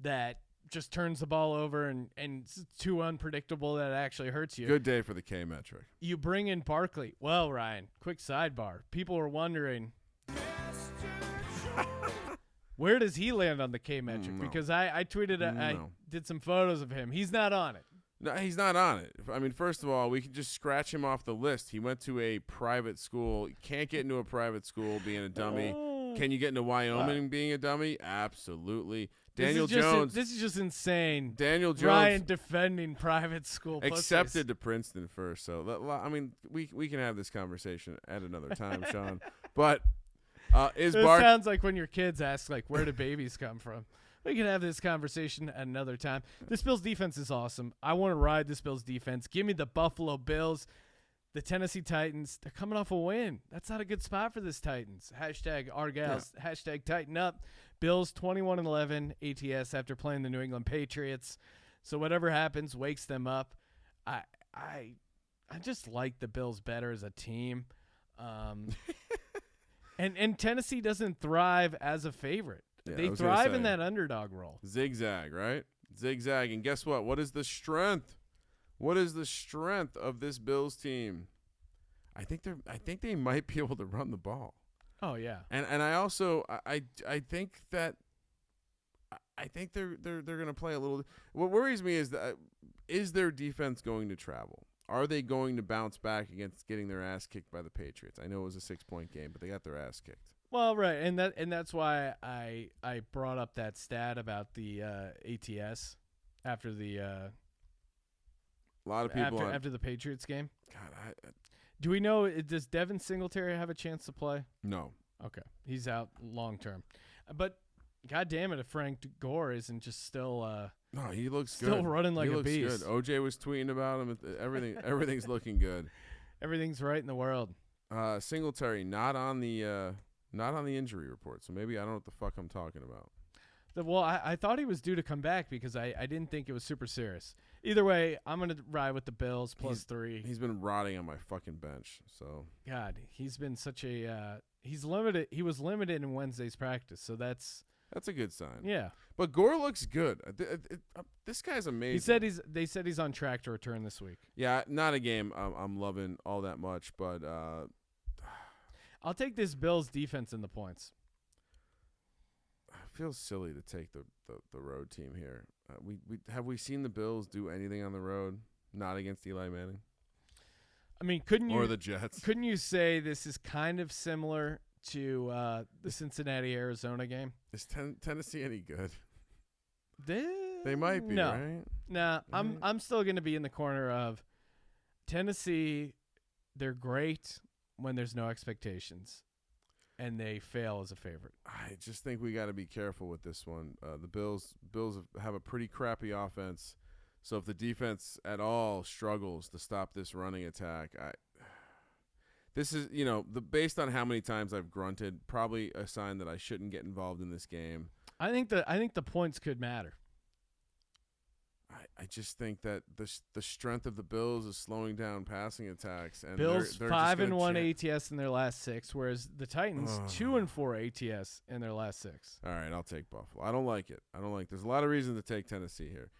that just turns the ball over and it's too unpredictable that it actually hurts you. Good day for the K metric. You bring in Barkley. Well, Ryan, quick sidebar. People were wondering, where does he land on the K metric? No. Because I tweeted, I did some photos of him. He's not on it. No, he's not on it. I mean, first of all, we can just scratch him off the list. He went to a private school. You can't get into a private school being a dummy. Can you get into Wyoming being a dummy? Absolutely. Daniel Jones. This is just insane. Daniel Jones. Ryan defending private school. Accepted to Princeton first. So, I mean, we can have this conversation at another time, Sean. But it sounds like when your kids ask, like, where do babies come from? We can have this conversation at another time. This Bills defense is awesome. I want to ride this Bills defense. Give me the Buffalo Bills. The Tennessee Titans, they're coming off a win. That's not a good spot for this Titans. Hashtag Argyles. Yeah. Hashtag Tighten Up. Bills 21-11 ATS after playing the New England Patriots. So whatever happens wakes them up. I just like the Bills better as a team. And Tennessee doesn't thrive as a favorite. Yeah, they thrive in that underdog role. Zigzag, right? Zigzag. And guess what? What is the strength? What is the strength of this Bills team? I think they might be able to run the ball. Oh yeah. And I also I think that I think they're going to play a little. What worries me is that is their defense going to travel? Are they going to bounce back against getting their ass kicked by the Patriots? I know it was a 6-point game, but they got their ass kicked. Well, right, and that's why I brought up that stat about the ATS after the a lot of people after the Patriots game. God, do we know? Does Devin Singletary have a chance to play? No. Okay, he's out long term, but God damn it, if Frank Gore isn't just still No, he looks Still good. running like he a looks beast. Good. OJ was tweeting about him. Everything's looking good. Everything's right in the world. Singletary not on the injury report, so maybe I don't know what the fuck I'm talking about. Well, I thought he was due to come back because I didn't think it was super serious. Either way, I'm going to ride with the Bills +3. He's been rotting on my fucking bench. So God, he's been such a he's limited. He was limited in Wednesday's practice, so that's a good sign. Yeah. But Gore looks good. This guy's amazing. They said he's on track to return this week. Yeah, not a game I'm loving all that much, but I'll take this Bills defense in the points. It feels silly to take the road team here. We seen the Bills do anything on the road? Not against Eli Manning. I mean, or the Jets? Couldn't you say this is kind of similar to the Cincinnati-Arizona game? Is Tennessee any good? They might be, right? Nah, I'm still going to be in the corner of Tennessee. They're great when there's no expectations, and they fail as a favorite. I just think we got to be careful with this one. The Bills have a pretty crappy offense, so if the defense at all struggles to stop this running attack, this is based on how many times I've grunted, probably a sign that I shouldn't get involved in this game. I think the points could matter. I just think that the strength of the Bills is slowing down passing attacks. And Bills they're 5-1 ATS in their last 6, whereas the Titans 2-4 ATS in their last 6. All right, I'll take Buffalo. I don't like it. There's a lot of reason to take Tennessee here.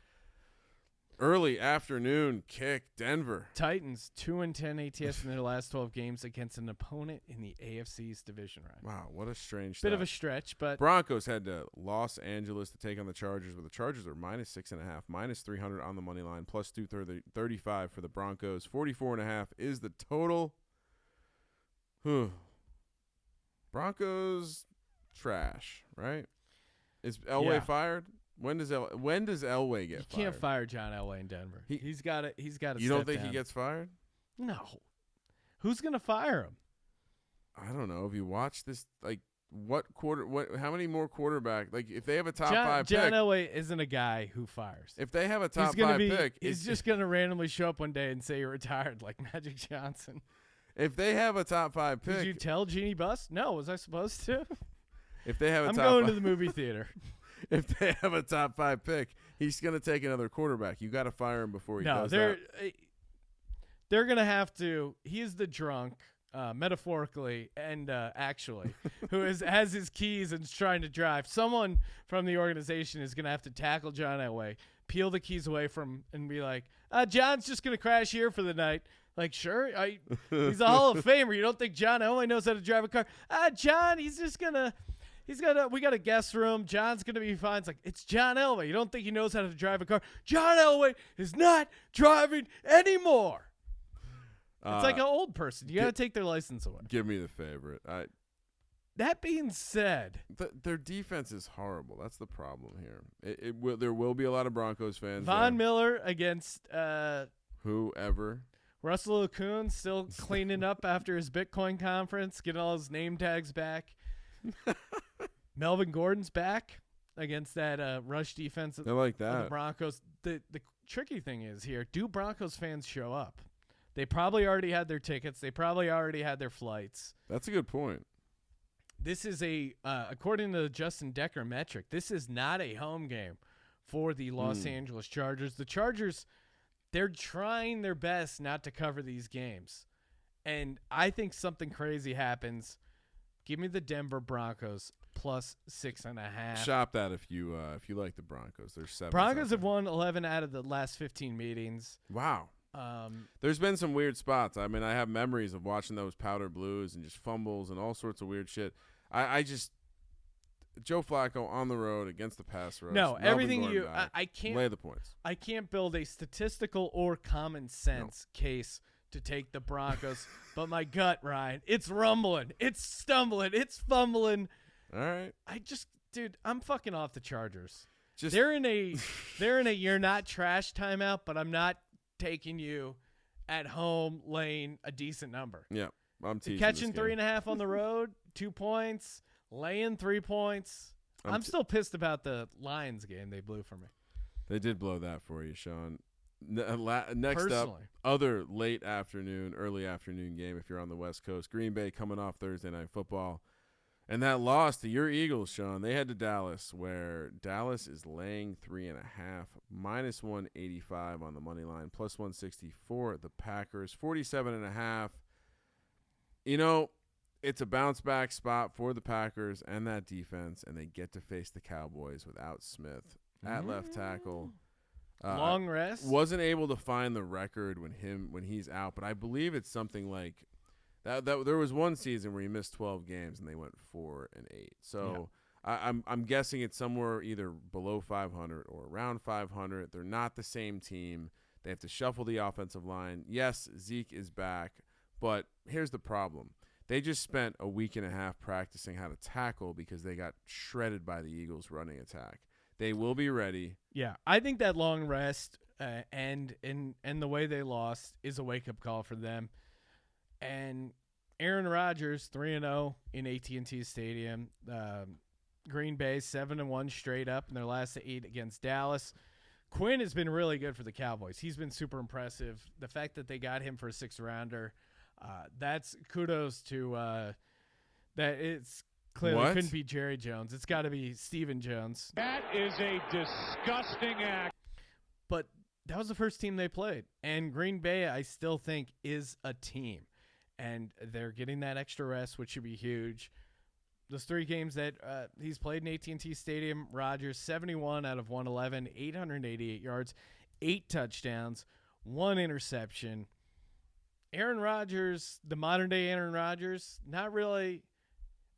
Early afternoon kick, Denver. Titans 2-10 ATS in their last 12 games against an opponent in the AFC's division round. Wow, what a strange bit stat. of a stretch, but Broncos head to Los Angeles to take on the Chargers, but the Chargers are -6.5, -300 on the money line, +235 for the Broncos. 44.5 is the total. Broncos trash, right? Is Elway fired? When does Elway get fired? You can't fire John Elway in Denver. He's got to. You don't think he gets fired? No. Who's gonna fire him? I don't know. If you watch this, how many more quarterback? Like, if they have a top 5 pick, John Elway isn't a guy who fires. If they have a top 5 pick, he's just gonna randomly show up one day and say you're retired, like Magic Johnson. If they have a top 5 pick, did you tell Jeannie Buss? No, was I supposed to? If they have I'm going to the movie theater. If they have a top 5 pick, he's going to take another quarterback. You got to fire him before he does that. They're going to have to. He is the drunk, metaphorically and actually, who has his keys and is trying to drive. Someone from the organization is going to have to tackle John Elway, peel the keys away from, and be like, John's just going to crash here for the night. Like, sure, he's a Hall of Famer. You don't think John Elway knows how to drive a car? John, we got a guest room. John's going to be fine. It's like, it's John Elway. You don't think he knows how to drive a car? John Elway is not driving anymore. It's like an old person. You got to take their license away. Give me the favorite. That being said, their defense is horrible. That's the problem here. There will be a lot of Broncos fans. Von Miller against whoever. Russell Okung still cleaning up after his Bitcoin conference, getting all his name tags back. Melvin Gordon's back against that rush defense of the Broncos. The tricky thing is here, do Broncos fans show up? They probably already had their tickets. They probably already had their flights. That's a good point. This is according to the Justin Decker metric, this is not a home game for the Los Angeles Chargers. The Chargers, they're trying their best not to cover these games. And I think something crazy happens. Give me the Denver Broncos +6.5. Shop that if you like the Broncos. There's 7. Broncos have won 11 out of the last 15 meetings. Wow. There's been some weird spots. I mean, I have memories of watching those powder blues and just fumbles and all sorts of weird shit. Joe Flacco on the road against the pass rush. No, everything I can't lay the points. I can't build a statistical or common sense case to take the Broncos, but my gut, Ryan, it's rumbling, it's stumbling, it's fumbling. All right, dude, I'm fucking off the Chargers. They're in a you're not trash timeout, but I'm not taking you at home laying a decent number. Yeah, I'm teasing catching 3.5 on the road, 2 points, laying 3 points. I'm still pissed about the Lions game they blew for me. They did blow that for you, Sean. Next Personally. up, other late afternoon, early afternoon game if you're on the West Coast. Green Bay coming off Thursday Night Football. And that loss to your Eagles, Sean, they head to Dallas, where Dallas is laying 3.5, minus 185 on the money line, plus 164 the Packers, 47.5. You know, it's a bounce-back spot for the Packers and that defense, and they get to face the Cowboys without Smith at left tackle. Long rest. Wasn't able to find the record when he's out, but I believe it's something like that. There was one season where he missed 12 games and they went 4-8. So I'm guessing it's somewhere either below 500 or around 500. They're not the same team. They have to shuffle the offensive line. Yes, Zeke is back, but here's the problem. They just spent a week and a half practicing how to tackle because they got shredded by the Eagles' running attack. They will be ready. Yeah, I think that long rest and the way they lost is a wake-up call for them. And Aaron Rodgers, 3-0 in AT&T Stadium. Green Bay, 7-1 straight up in their last 8 against Dallas. Quinn has been really good for the Cowboys. He's been super impressive. The fact that they got him for a 6th-rounder, that's kudos to that. It's clearly couldn't be Jerry Jones. It's got to be Stephen Jones. That is a disgusting act. But that was the first team they played. And Green Bay, I still think, is a team. And they're getting that extra rest, which should be huge. Those 3 games that he's played in AT&T Stadium, Rodgers, 71 out of 111, 888 yards, 8 touchdowns, 1 interception. Aaron Rodgers, the modern-day Aaron Rodgers, not really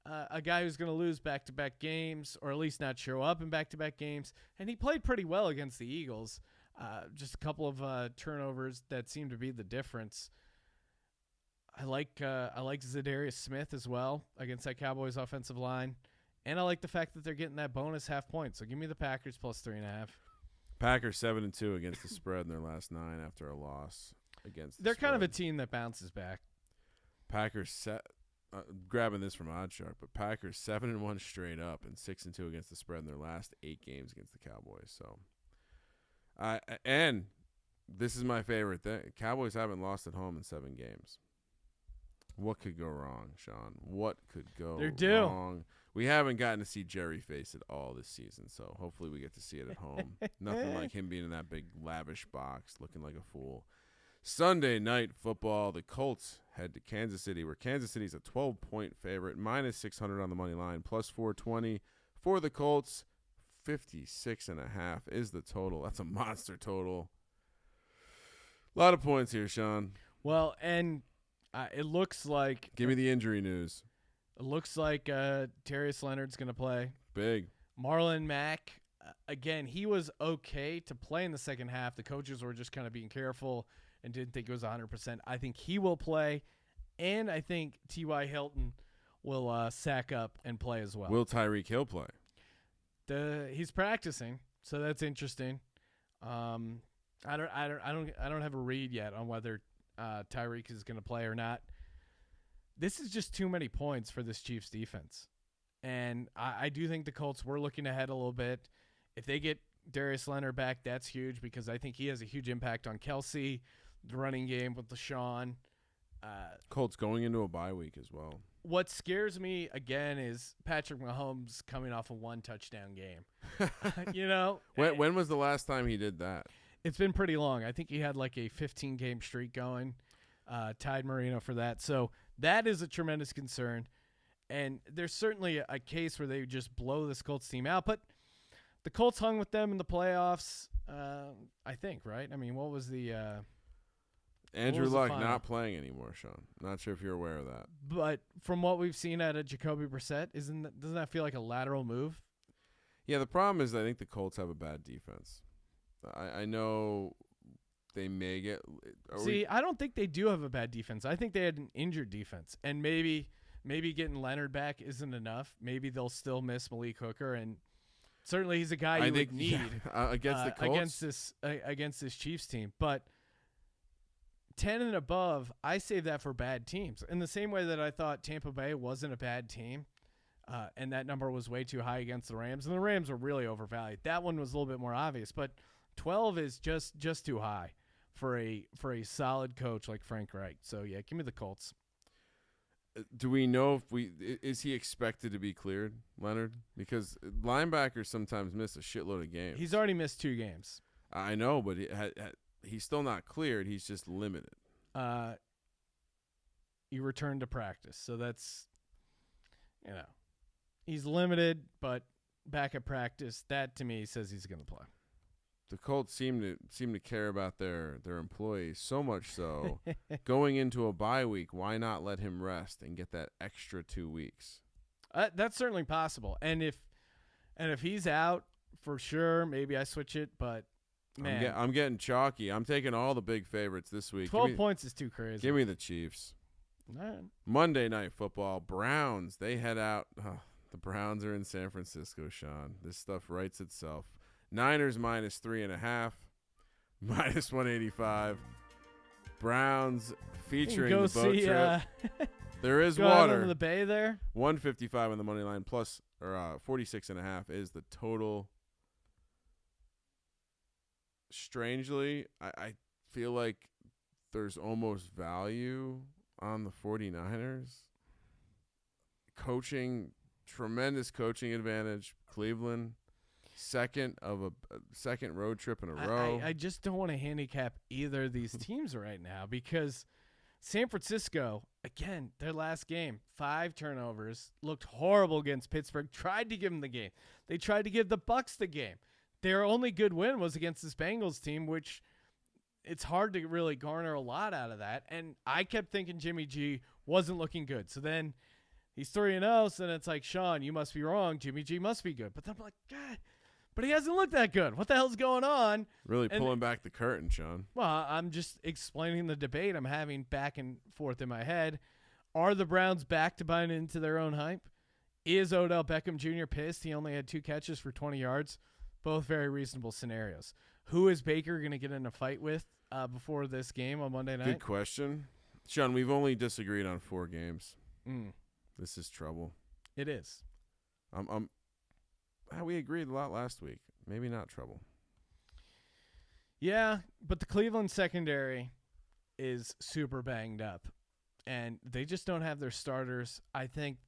a guy who's going to lose back-to-back games, or at least not show up in back-to-back games. And he played pretty well against the Eagles. Just a couple of turnovers that seem to be the difference. I like Zadarius Smith as well against that Cowboys offensive line. And I like the fact that they're getting that bonus half point. So give me the Packers plus 3.5. Packers 7-2 against the spread in their last 9 after a loss against the They're spread. kind of a team that bounces back. Packers grabbing this from OddsShark, but Packers 7-1 straight up and 6-2 against the spread in their last 8 games against the Cowboys. So, and this is my favorite thing: Cowboys haven't lost at home in 7 games. What could go wrong, Sean? What could go wrong? We haven't gotten to see Jerry face at all this season, so hopefully we get to see it at home. Nothing like him being in that big lavish box looking like a fool. Sunday night football, the Colts head to Kansas City, where Kansas City's a 12-point favorite, minus 600 on the money line, plus 420 for the Colts. 56.5 is the total. That's a monster total. A lot of points here, Sean. Well, and it looks like Give me the injury news. It looks like Darius Leonard's going to play. Big. Marlon Mack, again, he was okay to play in the second half. The coaches were just kind of being careful and didn't think it was 100%. I think he will play, and I think T.Y. Hilton will sack up and play as well. Will Tyreek Hill play? He's practicing, so that's interesting. I don't have a read yet on whether Tyreek is going to play or not. This is just too many points for this Chiefs defense. And I do think the Colts were looking ahead a little bit. If they get Darius Leonard back, that's huge because I think he has a huge impact on Kelsey, the running game with LaShawn. Colts going into a bye week as well. What scares me, again, is Patrick Mahomes coming off a 1-touchdown game. When was the last time he did that? It's been pretty long. I think he had like a 15-game streak going, tied Marino for that. So that is a tremendous concern. And there's certainly a case where they just blow this Colts team out. But the Colts hung with them in the playoffs, I think, right? I mean, what was the Andrew Luck not playing anymore, Sean. Not sure if you're aware of that. But from what we've seen out of Jacoby Brissett, doesn't that feel like a lateral move? Yeah, the problem is I think the Colts have a bad defense. I know they may get I don't think they do have a bad defense. I think they had an injured defense. And maybe getting Leonard back isn't enough. Maybe they'll still miss Malik Hooker, and certainly he's a guy you would need against the Colts against this Chiefs team. But 10 and above, I save that for bad teams. In the same way that I thought Tampa Bay wasn't a bad team, and that number was way too high against the Rams, and the Rams were really overvalued. That one was a little bit more obvious, but 12 is just too high for a solid coach like Frank Reich. So yeah, give me the Colts. Do we know is he expected to be cleared, Leonard? Because linebackers sometimes miss a shitload of games. He's already missed 2 games. I know, but he's still not cleared. He's just limited. He returned to practice, so that's, he's limited, but back at practice. That to me says he's going to play. The Colts seem to care about their employees so much so. Going into a bye week, why not let him rest and get that extra 2 weeks? That's certainly possible. And if he's out for sure, maybe I switch it. But man, I'm getting chalky. I'm taking all the big favorites this week. 12 points is too crazy. Give me the Chiefs. All right. Monday Night Football. Browns. They head out. The Browns are in San Francisco, Sean. This stuff writes itself. Niners minus 3.5, minus 185. Browns featuring the boat trip. There is go water. Out on the bay there. 155 on the money line plus, or 46.5 is the total. Strangely, I feel like there's almost value on the 49ers. Coaching, tremendous coaching advantage. Cleveland. Second road trip in a row. I just don't want to handicap either of these teams right now because San Francisco, again, their last game, 5 turnovers, looked horrible against Pittsburgh, tried to give them the game. They tried to give the Bucs the game. Their only good win was against this Bengals team, which it's hard to really garner a lot out of that. And I kept thinking Jimmy G wasn't looking good. So then he's 3-0, so then it's like, Sean, you must be wrong. Jimmy G must be good. But then I'm like, God. But he hasn't looked that good. What the hell's going on? Really pulling back the curtain, Sean. Well, I'm just explaining the debate I'm having back and forth in my head. Are the Browns back to buying into their own hype? Is Odell Beckham Jr. pissed? He only had 2 catches for 20 yards. Both very reasonable scenarios. Who is Baker going to get in a fight with before this game on Monday night? Good question. Sean, we've only disagreed on 4 games. This is trouble. It is. We agreed a lot last week. Maybe not trouble. Yeah, but the Cleveland secondary is super banged up, and they just don't have their starters. I think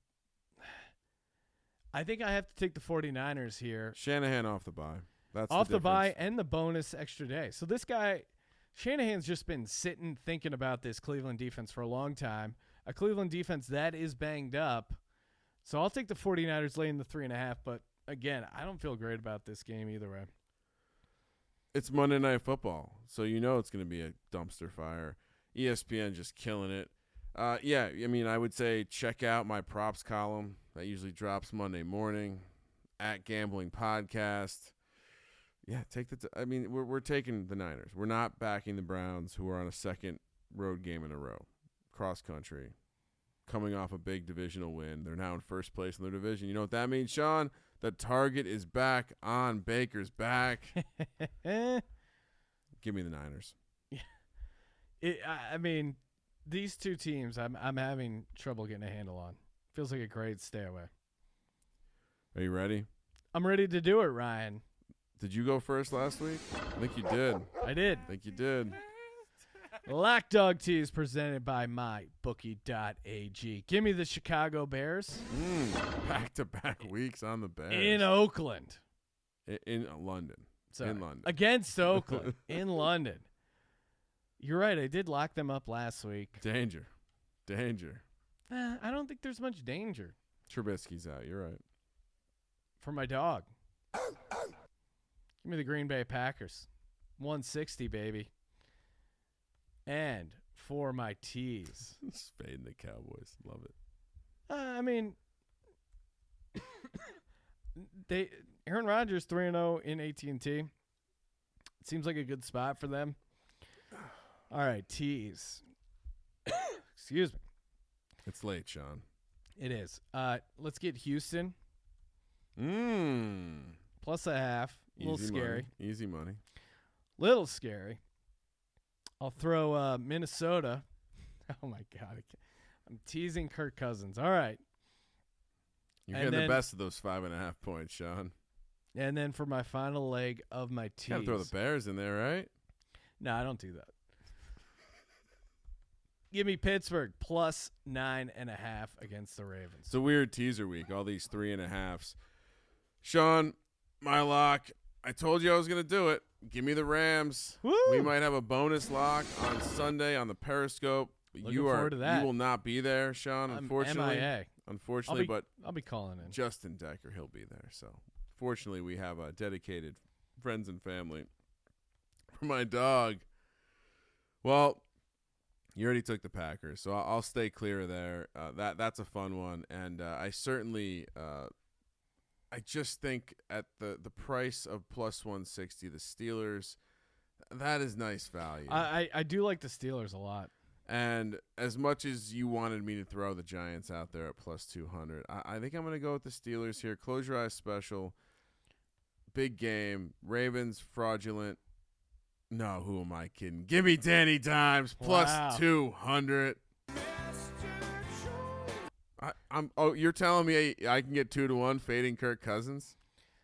I have to take the 49ers here. Shanahan off the bye. That's off the bye difference. and the bonus extra day. So this guy, Shanahan's just been sitting thinking about this Cleveland defense for a long time. A Cleveland defense that is banged up. So I'll take the 49ers laying the 3.5, but again, I don't feel great about this game either way. It's Monday Night Football, so you know it's going to be a dumpster fire. ESPN just killing it. Yeah, I mean, I would say check out my props column. That usually drops Monday morning at Gambling Podcast. Yeah, we're taking the Niners. We're not backing the Browns, who are on a second road game in a row, cross country, coming off a big divisional win. They're now in first place in their division. You know what that means, Sean? The target is back on Baker's back. Give me the Niners. Yeah, I mean, these two teams, I'm having trouble getting a handle on. Feels like a great stay away. Are you ready? I'm ready to do it, Ryan. Did you go first last week? I think you did. I did. I think you did. Lock Dog Tees presented by MyBookie.ag. Give me the Chicago Bears. Back-to-back weeks on the Bears. In Oakland. In London. Sorry. In London. Against Oakland. In London. You're right. I did lock them up last week. Danger. I don't think there's much danger. Trubisky's out. You're right. For my dog. Give me the Green Bay Packers. 160, baby. And for my tees. Fading the Cowboys. Love it. I mean, Aaron Rodgers 3-0 in AT&T. It seems like a good spot for them. All right, tees. Excuse me. It's late, Sean. It is. Let's get Houston. Plus a half. A little scary. Easy money. Little scary. I'll throw Minnesota. Oh, my God. I'm teasing Kirk Cousins. All right. You're getting the best of those 5.5 points, Sean. And then for my final leg of my tease. Gotta throw the Bears in there, right? No, I don't do that. Give me Pittsburgh plus 9.5 against the Ravens. It's a weird teaser week, all these 3.5s. Sean, my lock. I told you I was going to do it. Give me the Rams. Woo! We might have a bonus lock on Sunday on the Periscope. Looking forward to that. You will not be there, Sean, unfortunately. I'm MIA. Unfortunately, but I'll be calling in. Justin Decker, he'll be there. So, fortunately, we have a dedicated friends and family. For my dog, well, you already took the Packers, so I'll stay clear of there. That's a fun one, and I certainly I just think at the price of plus 160, the Steelers, that is nice value. I do like the Steelers a lot. And as much as you wanted me to throw the Giants out there at plus 200, I think I'm going to go with the Steelers here. Close your eyes special. Big game. Ravens, fraudulent. No, who am I kidding? Give me Danny Dimes plus 200. You're telling me I can get 2-1 fading Kirk Cousins?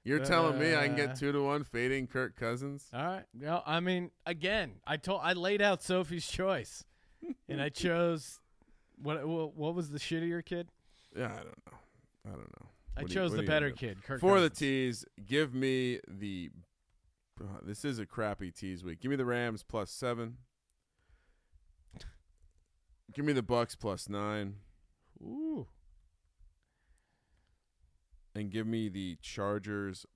You're telling me I can get 2-1 fading Kirk Cousins? All right. No, I mean, again, I laid out Sophie's choice, and I chose what was the shittier kid? Yeah, I don't know. I chose the better kid, Kirk For Cousins. the tease, give me the this is a crappy tease week. Give me the Rams plus 7. Give me the Bucks plus 9. Ooh. And give me the Chargers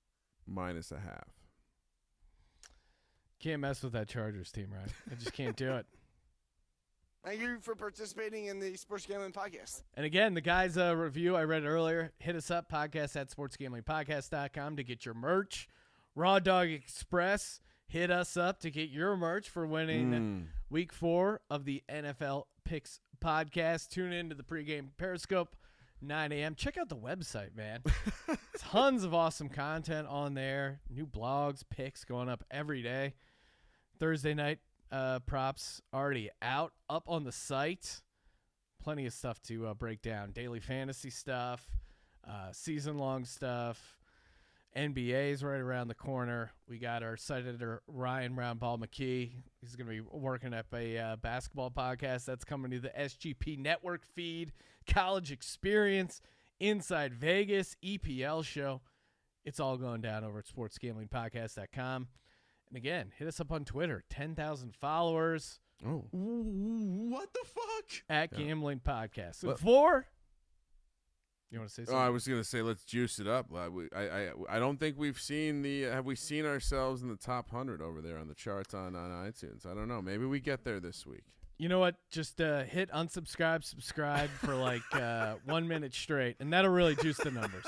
minus a half. Can't mess with that Chargers team, right? I just can't do it. Thank you for participating in the Sports Gambling Podcast. And again, the guys' review I read earlier, hit us up, podcast@sportsgamblingpodcast.com to get your merch. Raw Dog Express, hit us up to get your merch for winning week 4 of the NFL Picks podcast. Tune into the pregame Periscope, 9 a.m. Check out the website, man. Tons of awesome content on there. New blogs, picks going up every day. Thursday night props already up on the site. Plenty of stuff to break down. Daily fantasy stuff, season-long stuff. NBA is right around the corner. We got our site editor, Ryan Roundball McKee. He's going to be working up a basketball podcast that's coming to the SGP network feed, College Experience, Inside Vegas, EPL show. It's all going down over at sportsgamblingpodcast.com. And again, hit us up on Twitter. 10,000 followers. Oh. What the fuck? At Gambling Podcast. So before, you want to say something? I was going to say let's juice it up. I don't think we've seen have we seen ourselves in the top 100 over there on the charts on iTunes? I don't know. Maybe we get there this week. You know what? Just hit unsubscribe, subscribe for like 1 minute straight, and that'll really juice the numbers.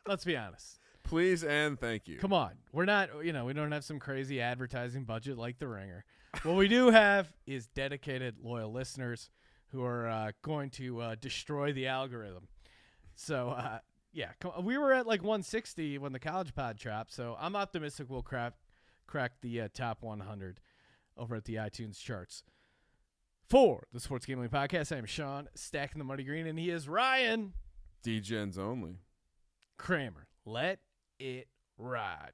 Let's be honest. Please and thank you. Come on. We're not, we don't have some crazy advertising budget like The Ringer. What we do have is dedicated, loyal listeners who are going to destroy the algorithm. So, yeah, we were at like 160 when the college pod dropped, so I'm optimistic we'll crack the top 100 over at the iTunes charts. For the Sports Gambling Podcast, I am Sean, stacking the money green, and he is Ryan. D-Gens only. Kramer. Let it ride.